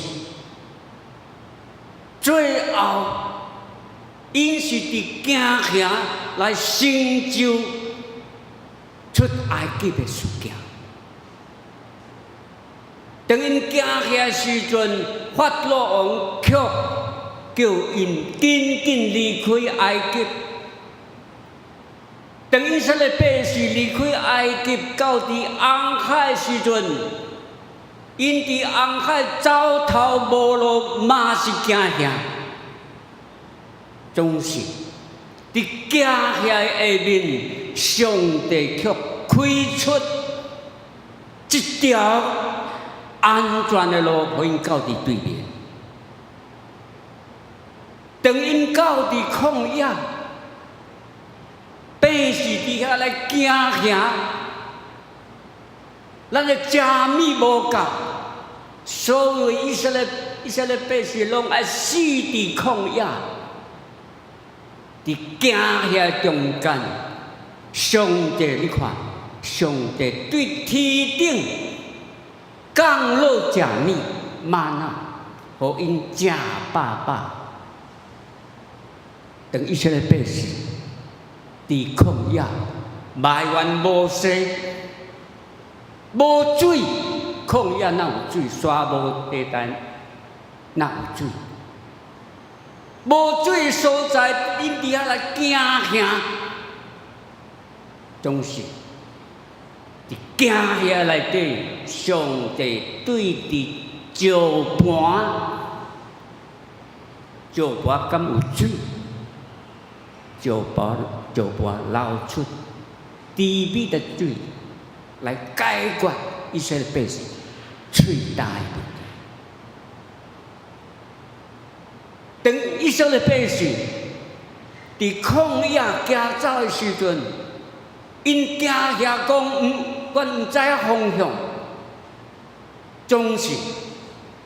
最后，因是伫惊吓来成就出埃及的事件。当因惊吓时阵，法老王却叫因紧紧离开埃及。当以色列百姓离开埃及到伫红海时阵，因伫红海走投无路，嘛是惊吓，总是伫惊吓的下面，上帝却开出一条安全的路，互因到伫对面。当因到伫旷野。百姓伫遐来惊吓，咱的食物无够，所有以色列百姓拢爱死伫旷野，伫惊吓中间，上帝你看，上帝对天顶降落食物玛纳，互因食饱饱。等以色列百姓。伫旷野埋怨无水，无水，旷野哪有水？沙无地带哪有水？无水所在，因伫遐来惊吓，总是伫惊吓内底，上帝对伫石盘敢有水？石盘流出甜美的水，来解决以色列百姓最大的问题。当以色列百姓伫旷野行走的时阵，因惊吓讲，阮毋知影方向，总是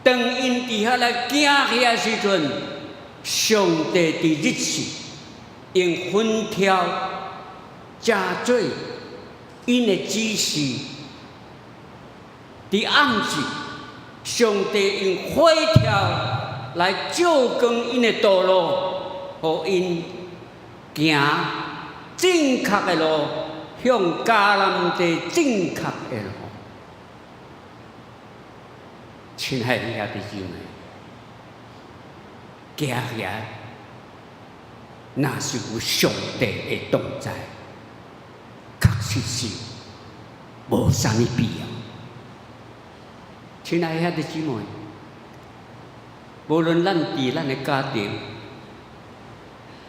当因伫遐来惊吓的时阵，上帝伫日时。用粉条加做因的指示，伫暗时，上帝用火条来照光因的道路，互因行正确的路，向迦南地正确的路。亲爱的兄弟姊妹，惊吓。那是有上帝的同在，确实是无啥物必要。亲爱的兄弟姊妹，无论咱伫咱的家庭，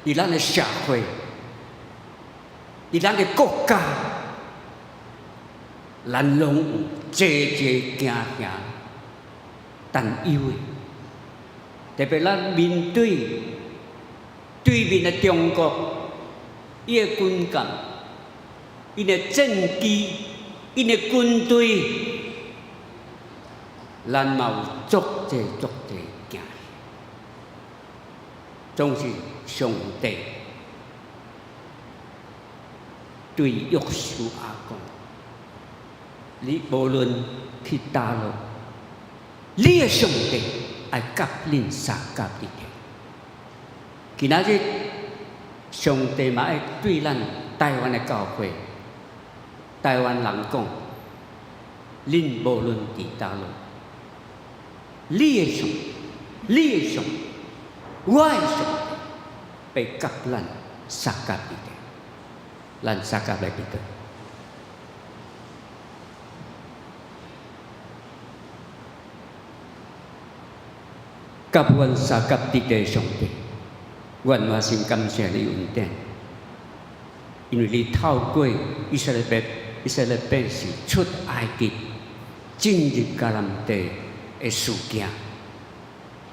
伫咱的社会，伫咱的国家，咱拢有济惊吓、担忧的，特别咱面对面的中国，伊的军舰、伊的战机、伊的军队，咱嘛有足济行，总是上帝对约书亚讲：你无论去倒落，你的上帝爱甲恁相甲一定。今仔日上帝嘛爱对咱台湾的教会、台湾人讲：恁无论伫倒落，你的上帝，我的上帝，要甲咱相甲一定。咱相甲来伫倒？甲阮相甲伫地上帝，阮满心感谢你恩典，因为你透过以色列百姓出埃及、进入迦南地的事件，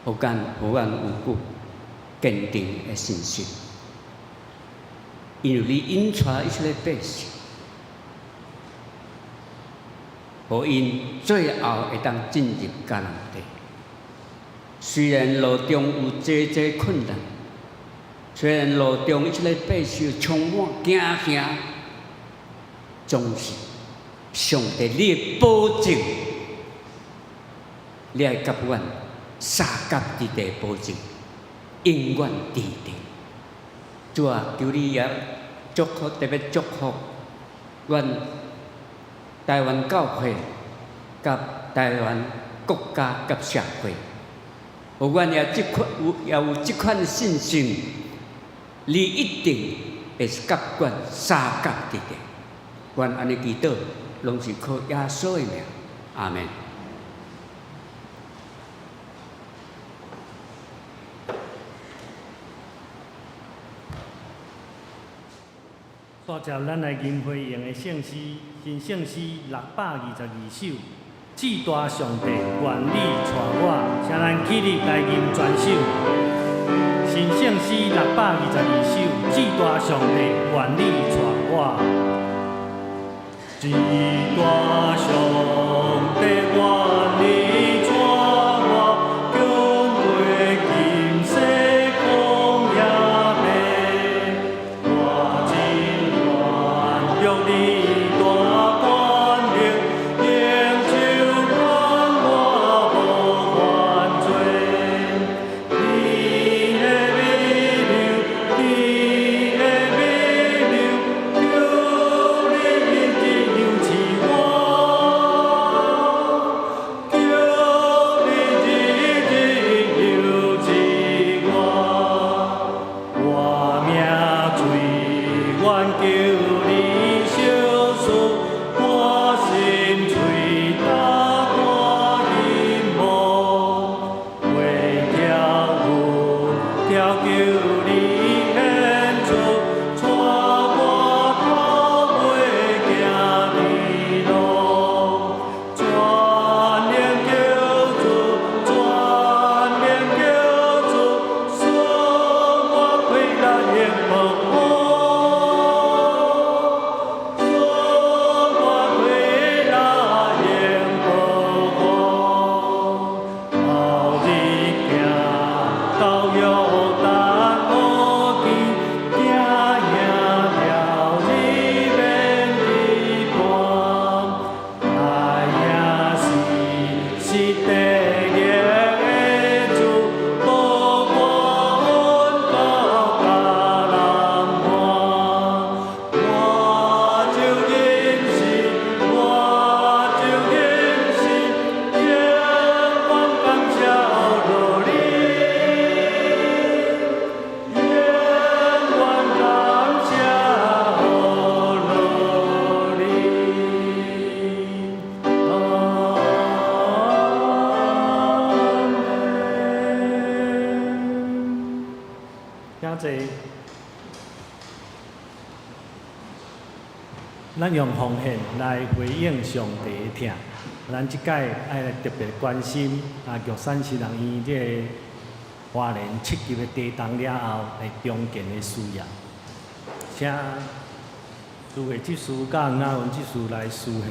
互阮有股坚定的信心。因为你引带以色列百姓，互因最后会当进入迦南地。虽然路中有济困难，虽然路中以色列百姓充满惊，总是上帝你的保证，你爱甲阮相甲伫地保证，永远伫地。主啊，求你也祝福，特别祝福阮台湾教会、甲台湾国家、甲社会，互阮也有这款信心，你一定会甲阮相甲伫地。阮安尼祈祷，拢是靠耶稣的名，阿门。带接咱来吟会用的圣诗，新圣诗622首，至大上帝愿你带我，请咱起立来吟全首。新圣诗622首，至大上帝愿你带我，至大上帝愿你带我，强过今世旷野迷，我真愿用你大权力，应就看我无犯罪。你的美流，你的美流，求你一直佑持我，求你一直佑持我。我命罪愿求你饶恕，我心碎打破阴谋，为跳舞跳求你献出，带我头尾行的路，全能救主，全能救主，使我快乐幸福。咱用奉献来回应上帝的疼。咱即届爱来特别关心玉山实人医这个花莲7级的地动了后的重建的需要，请诸位技师甲黄文技师来施献。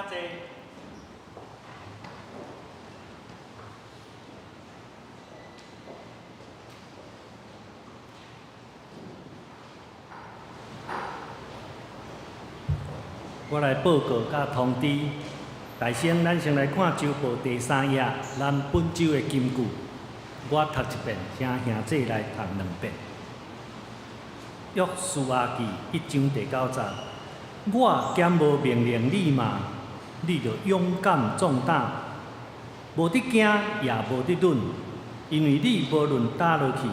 坐。我来报告甲通知，大先，咱先来看周报第3页，咱本周的金句。我读一遍，请兄弟来读2遍。约书亚记1章第9节，我兼无命令你嘛，你着勇敢壮胆，无得惊也无得论，因为你无论倒落去，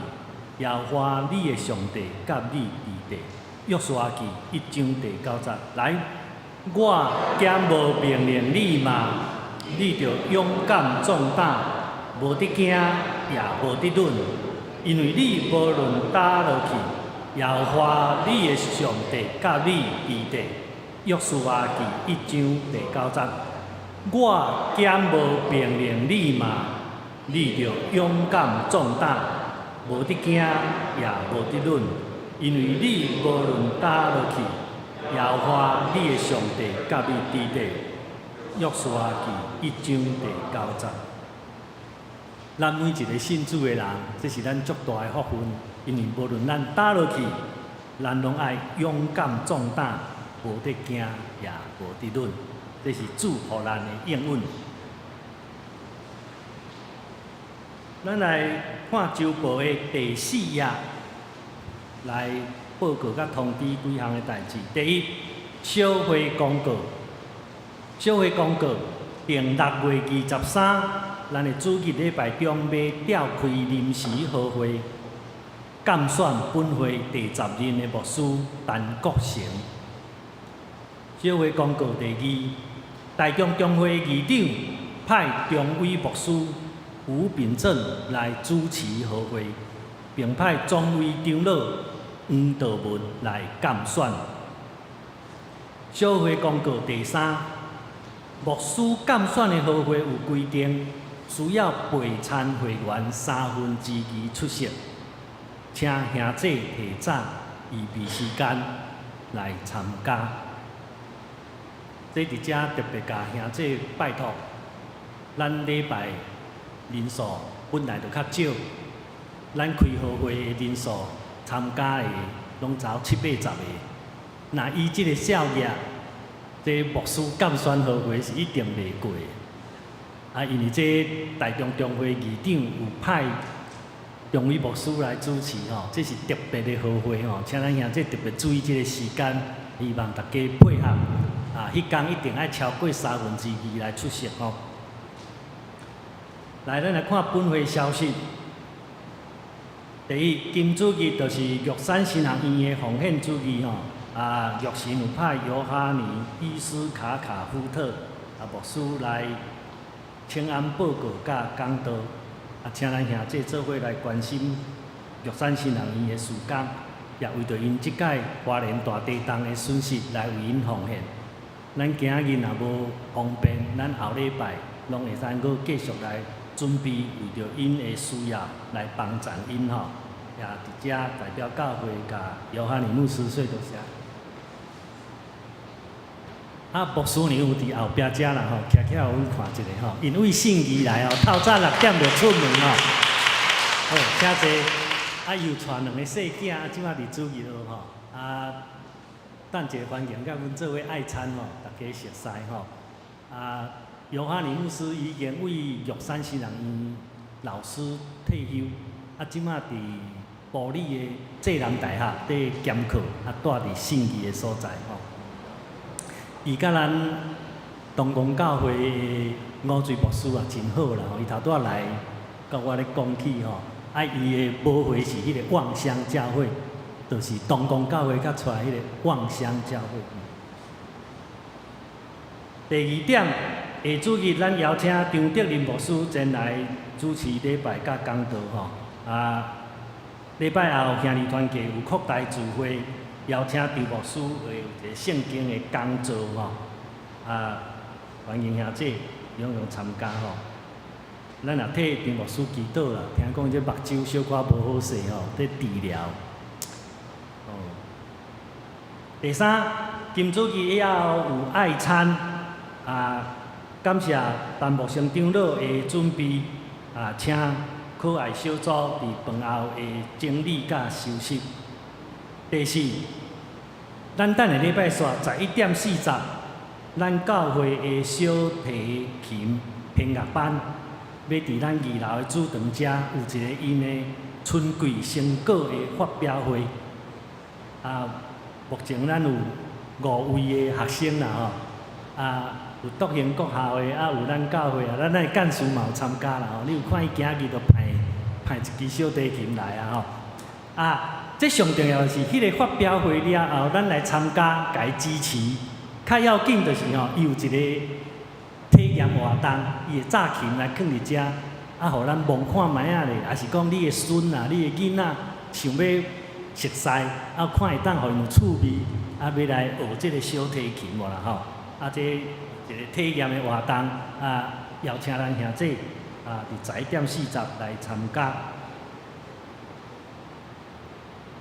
耶和华你的上帝甲你伫地。约书亚记1章第9节，来。我兼无命令你嘛，你着勇敢壮胆，无得惊也无得论，因为你无论倒落去，耶和华你的上帝甲你伫地。约书亚记1章第9节，我兼无命令你嘛，你着勇敢壮胆，无得惊也无得论，因为你无论倒落去。耶和华你的上帝甲你伫地。约书亚记1章第9节。咱每一个信主的人，这是咱足大的福分，因为无论咱倒落去，咱拢爱勇敢壮胆，无得惊也无得论。这是主互咱的应允。咱来看周报的第4页，来。报告甲通知几项的代志。第一，小会公告。小会公告，定6月23，咱的主日礼拜中要召开临时好会，监选本会第10任的牧师陈国成。小会公告第2，大江中会议长派中委牧师吴秉正来主持好会，并派总委长老。黄道文来监选。小会公告第3，牧师监选的好会有规定，需要陪参会员2/3出席，请兄弟提早预备时间来参加。这伫遮特别甲兄弟拜托，咱礼拜人数本来就较少，咱开好会的人数。参加的拢走7、80个，那伊即个效益，这牧师监选好会是一定袂过的。啊，因为这大中中会议长有派中委牧师来主持吼，这是特别的好会吼，请咱兄弟特别注意这个时间，希望大家配合。啊，迄天一定爱超过2/3来出席吼。来，咱来看本会消息。第一，今主日就是玉山新学院的奉献主日吼，玉神有派尤哈尼、伊斯卡卡夫特牧师来请安报告甲讲道，请咱兄弟做伙来关心玉山新学院的事工，也为着因即届花莲大地震的损失来为因奉献。咱今日若无方便，咱后礼拜拢会使阁继续来准备，为着因的需要来帮助因吼。也伫遮代表教会甲约翰尼牧师说多谢。牧师娘有伫后壁遮啦吼，徛徛有看一下吼，因为信义来哦，透早6点就出门吼。好，请坐。又带2个细囝，即摆伫主日学吼。等一个环境，甲阮做伙爱餐吼，大家熟悉吼。约翰尼牧师已经为玉山新学院老师退休，即摆伫埔里的济南大学伫兼课，住伫信义的所在吼。伊甲咱东光教会的吴水牧师也真好啦吼，伊头拄仔来甲我咧讲起吼，伊的母会是迄个望乡教会，就是东光教会较出来迄个望乡教会。第2点，下主日咱邀请张德林牧师前来主持礼拜甲讲道吼。礼拜后兄弟团契有扩大聚会，邀请张牧师会有一个圣经的讲座吼。欢迎兄弟踊跃参加吼。咱也替张牧师祈祷啦，听讲这目睭小可无好势吼，在治疗。第3，今主日以后有爱餐，感谢陈木生长老的准备，请可爱小组伫饭后的整理甲收拾。第四，咱等下礼拜煞11:40，咱教会的小提琴评乐班要伫咱2楼的主堂遮有一个因的春季成果的发表会。目前咱有5位的学生啦吼，有独行国校的，有咱教会咱的干事嘛有参加啦吼。你有看伊今日就派一支小提琴来吼。这上重要的是，迄个发表会了后，咱来参加，甲伊支持。较要紧就是吼，伊有一个体验活动，伊会炸琴来放伫遮，互咱望看卖仔咧，也是讲你的孙啊、你的囡仔想要熟悉，看会当互因有趣味，要来学即个小提琴无啦吼。这一个体验的活动，邀请咱兄弟伫11:40来参加。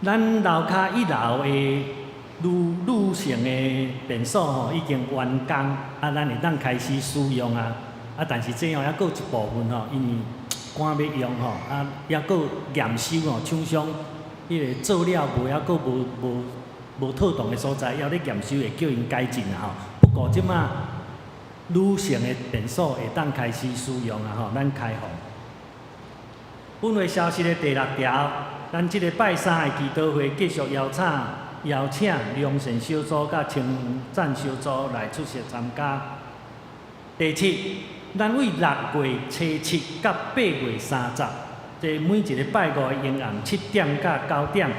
咱楼骹1楼的女性的便所吼已经完工，咱会当开始使用啊。但是这吼还佫有一部分吼，因为赶要用吼，还佫验收吼，厂商迄个做了无还佫无妥当的所在，要咧验收会叫因改进啊吼。不过即马女性的便所会当开始使用啊吼，咱开放。本会消息的第6条。咱即个拜三的祈祷会继续邀请良善小组甲称赞小组来出席参加。第7，咱为6月初7到8月30，即每一个拜五的阴暗7点到9点，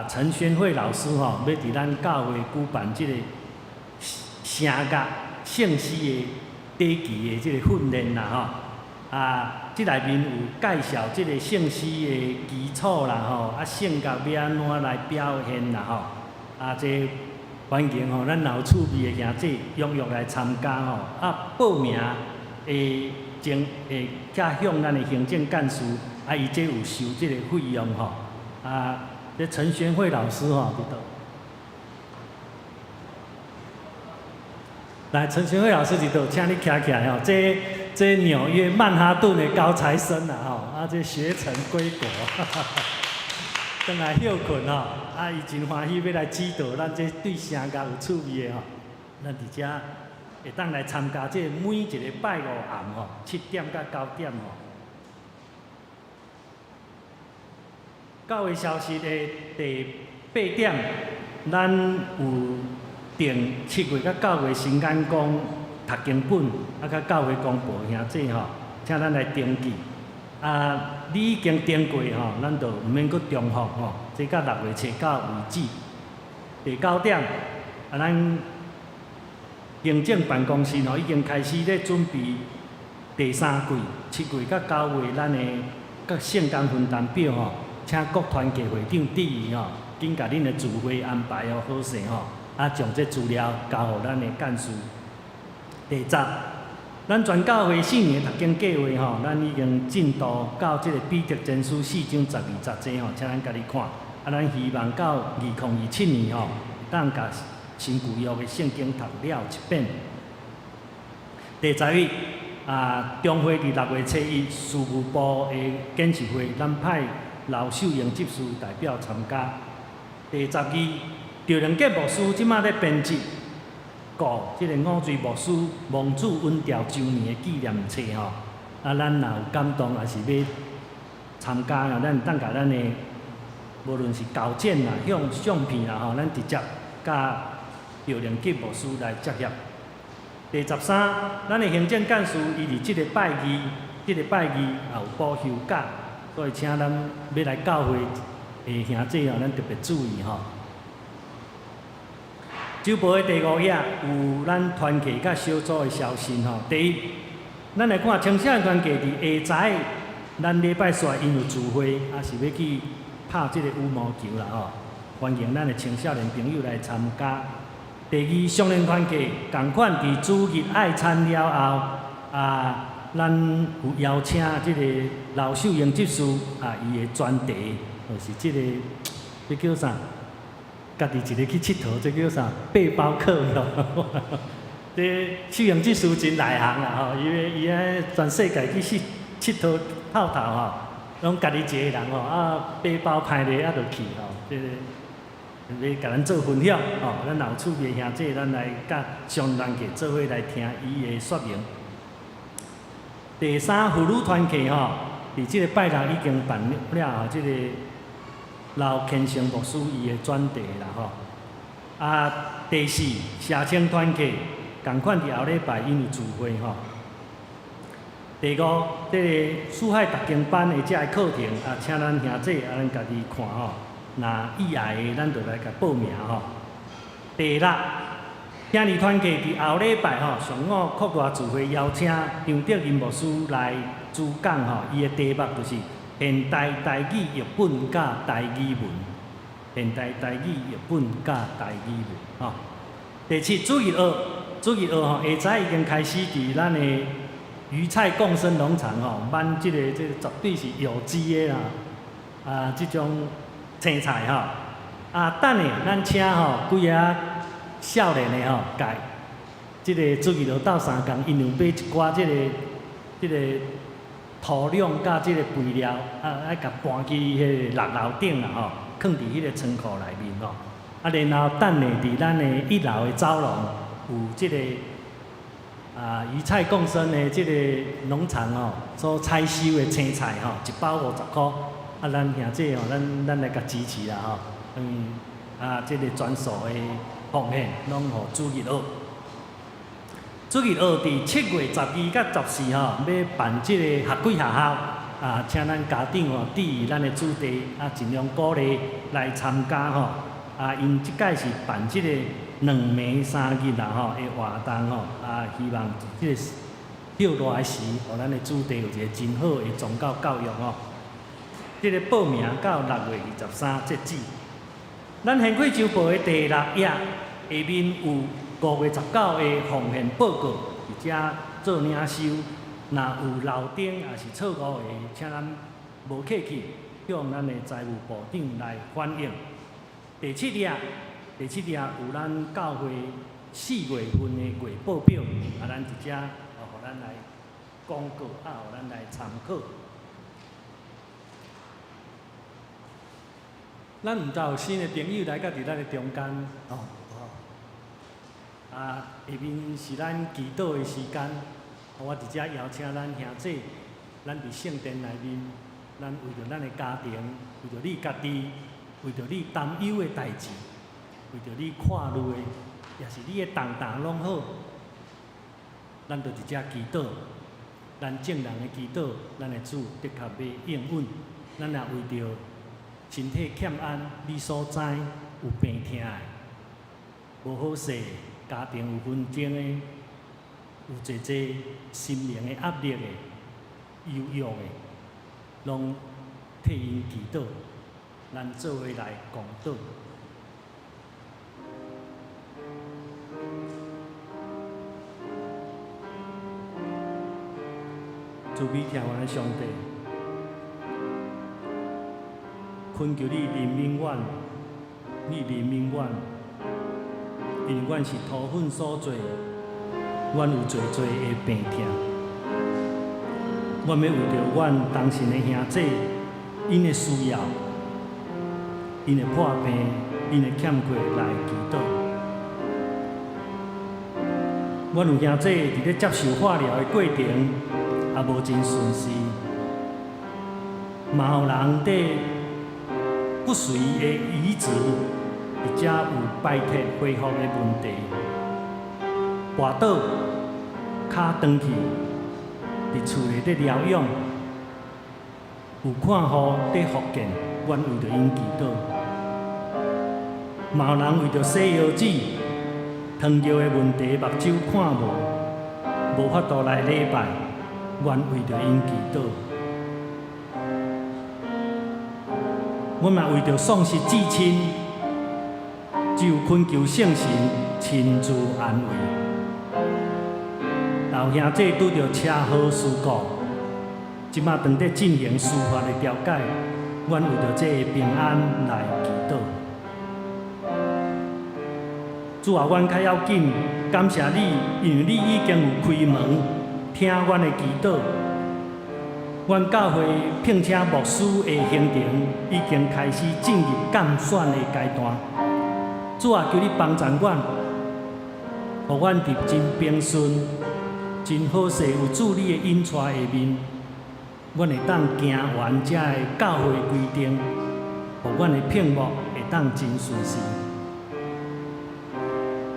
陈宣慧老师吼要伫咱教会举办即个声乐圣诗的短期的即个训练啦吼。即内面有介绍即个圣诗的基础啦吼，圣乐要安怎来表现啦吼，这欢迎吼，咱若有趣味的兄弟踊跃来参加吼，报名会加向咱的行政干事，伊这有收即个费用吼，这陈宣慧老师吼伫倒。来，陈宣慧老师伫倒，请你徛起来吼，这纽约曼哈顿的高材生啦吼，这学成归国，转来休困吼，伊真欢喜要来指导咱这对声乐有趣味的吼，咱伫遮会当来参加这每一个拜五暗吼，7点到9点吼。教会消息的第8点，咱有定7月到9月新眼光读经本，甲教会公布兄弟吼，请咱来登记。你已经登过吼，咱就毋免阁重复吼。这到6月初9为止。第9点，咱行政办公室吼已经开始咧准备第3季7月到9月咱的各圣工分担表吼，请各团结会长注意吼，紧甲恁的聚会安排好势吼，将这资料交互咱的干事。第10，咱全教会4年读经计划吼，咱已经进度到这个彼得前书4章12、13吼，请咱家己看。咱希望到2027年吼，当甲新旧约的圣经读了一遍。第11，中会伫6月初1事务部的检视会，咱派老秀英执事代表参加。第12，赵良杰牧师即马咧编辑。即个五罪牧师蒙主温调周年的纪念册吼，咱若有感动，也是要参加吼，咱当甲咱的无论是稿件啦、相片啦吼，咱直接甲赵良吉牧师来接洽。第13，咱的行政干事伊伫即个拜二也有补休假，所以请咱要来教会的兄弟吼，咱特别注意吼。周报的第5页有咱团契甲小组的消息吼。第一，咱来看青少年团契伫下早，咱礼拜四因有聚会，是要去拍即个羽毛球啦吼。欢迎咱的青少年朋友来参加。第二，少年团契同款伫主日爱餐了后，咱有邀请即个老秀英执事伊的专题，就是即个，这叫啥？家己一个去佚佗，这叫啥？背包客哟。这秀英这事真内行啦吼，因为伊安全世界去佚佚佗透透吼，拢家己一个人吼，啊背包歹咧啊就去吼，这要甲咱做分享吼，咱有趣味兄弟，咱来甲上人客做伙来听伊的说明。第三妇女团契吼，伫即个拜六已经办了吼，即个老虔诚牧师伊的转递啦吼。啊，第四社青团契，共款伫后礼拜因有聚会吼。第五，即个四海读经班的遮个课程啊，请咱兄弟啊，咱家己看吼。若意爱的，咱就来甲报名吼。第六，兄弟团契伫后礼拜吼上午扩大聚会邀请张德林牧师来主讲吼，伊的题目就是现代台语译本甲台语文。现代台语译本甲台语文吼。第七，主日学吼，下早已经开始伫咱的鱼菜共生农场吼，办即个绝对是有机的啦，啊，即种青菜吼，啊，等下咱请吼几个少年的吼，甲即个主日学斗相共，因有买一寡即个土壤甲即个肥料，啊，爱甲搬去迄个6楼顶啦吼。放伫迄个仓库内面吼，啊，然后等下伫咱的1楼的走廊有即个鱼菜共生的即个农场吼，所采收的青菜吼，1包50块，啊，咱兄弟吼，咱来甲支持啦吼，即个专属的奉献，拢互主日学。主日学伫7月12甲14吼，要办即个合规学校。啊，请咱家长吼，支持咱的主题，啊，尽量鼓励来参加吼。啊，因即届是办即个2暝3日啦吼的活动吼。啊，希望即个休热时，互咱的主题有一个真好的宗教教育吼。即个报名到6月23截止。咱现贵周报的第6页下面有5月19的奉献报告，伫遮做领收。若有楼顶也是错误的，请咱无客气向咱的财务部长来反映。第7页有咱教会4月份的月报表，啊，咱伫遮互咱来公告，啊，互咱来参考。咱毋知有新的朋友来到伫咱的中间，啊，下面是咱祈祷的时间。我伫遮邀请咱兄弟，咱伫圣殿内面，咱为着咱的家庭，为着你家己，为着你担忧的代志，为着你看路的，也是你的重担拢好，咱就伫遮祈祷，咱正人的祈祷，咱的主的确要应允。咱也为着身体欠安，你所知有病痛的，无好势，家庭有纷争的。有一个心灵的压力的、忧郁的，拢替因祈祷，咱做伙来共祷。慈悲听愿的上帝，恳求你怜悯阮，你怜悯阮，因为阮是土粉所做。阮有侪的病痛，阮要为着阮同行的兄弟，因的需要，因的破病，因的欠缺来祈祷。阮有兄弟伫咧接受化疗的过程，也无真顺遂，嘛有人伫不遂的移植，或者有败脱恢复的问题。跋倒，脚断去，伫厝内伫疗养，有看护伫复健，阮为着因祈祷。嘛有人为着洗腰子、糖尿的问题，目睭看无法度来礼拜，阮为着因祈祷。阮嘛为着丧失至亲，只有恳求圣神亲自安慰。老兄弟拄着车祸事故，即马当在进行司法的调解，阮为着这个平安来祈祷。主啊，阮较要紧，感谢你，因为你已经有开门，听阮的祈祷。阮教会聘请牧师的行程已经开始进入拣选的阶段。主啊，求你帮助阮，互阮伫真平顺、真好势有主你的引带下面，阮会当行完这的教会规定，互阮的聘牧会当真顺遂。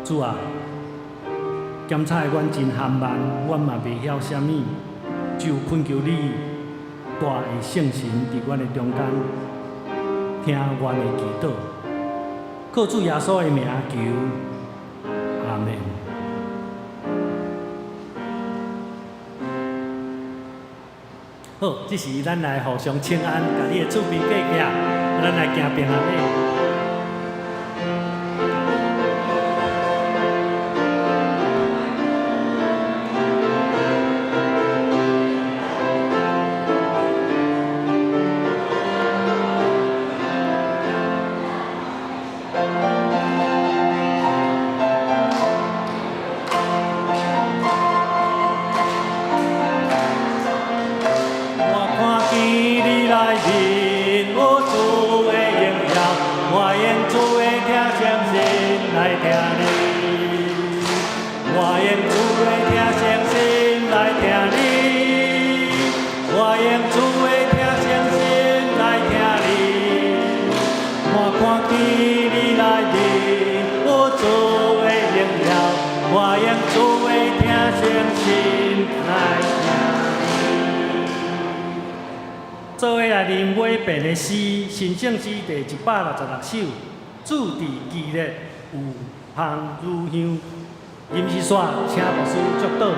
主啊，检查的阮真含慢，阮嘛袂晓啥物，只有恳求你大的圣神伫阮的中间，听阮的祈祷，靠主耶稣的名求，阿门。好，这是咱来互相请安，甲你的厝边隔壁，咱来行平安的。做伙来念尾遍的诗，新圣诗第166首，主伫基列有香如香。吟诗线，请牧师祝祷。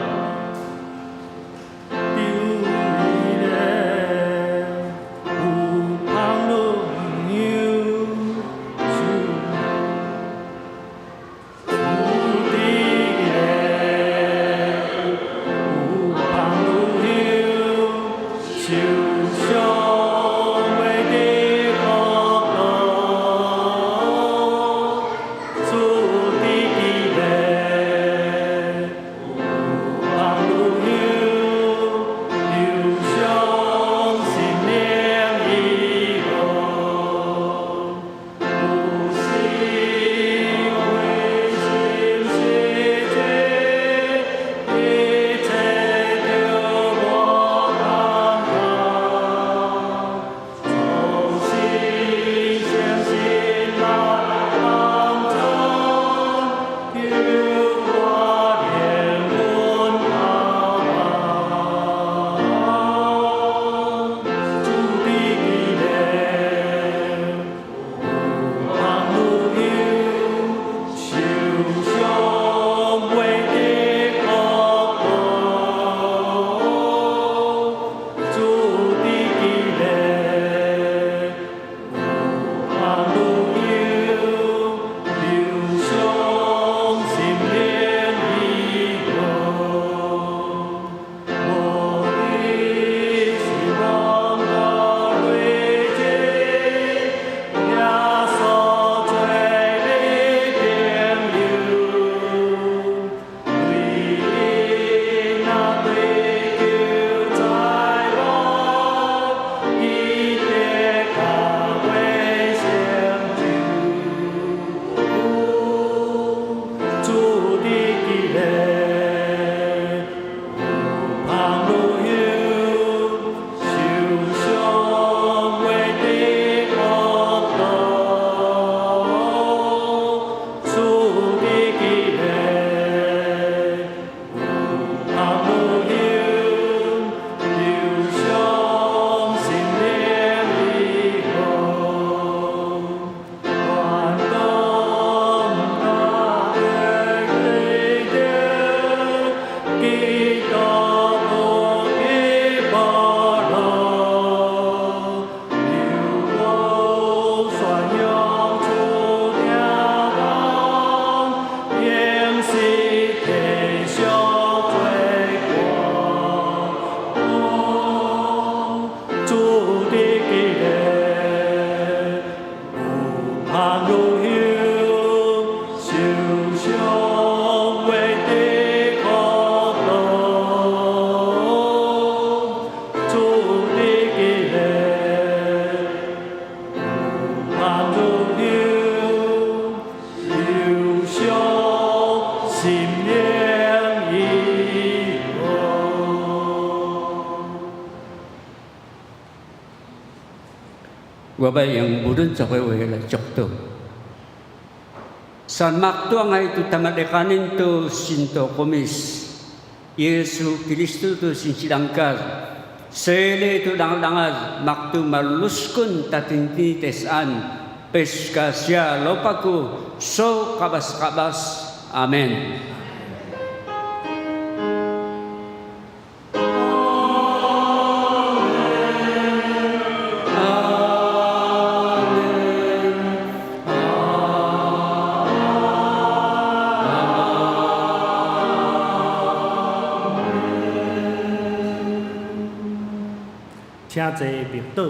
我要用无论作嘅话来祝祷。Salamat Tuhan itu tamat dekanin tu sinto komis. Yesus Kristus tu sinsilangkar. Sele tu dangal maktu maluskun tatinti tesan. Peskasia lopaku so kabas-kabas. Amen.请坐密倒，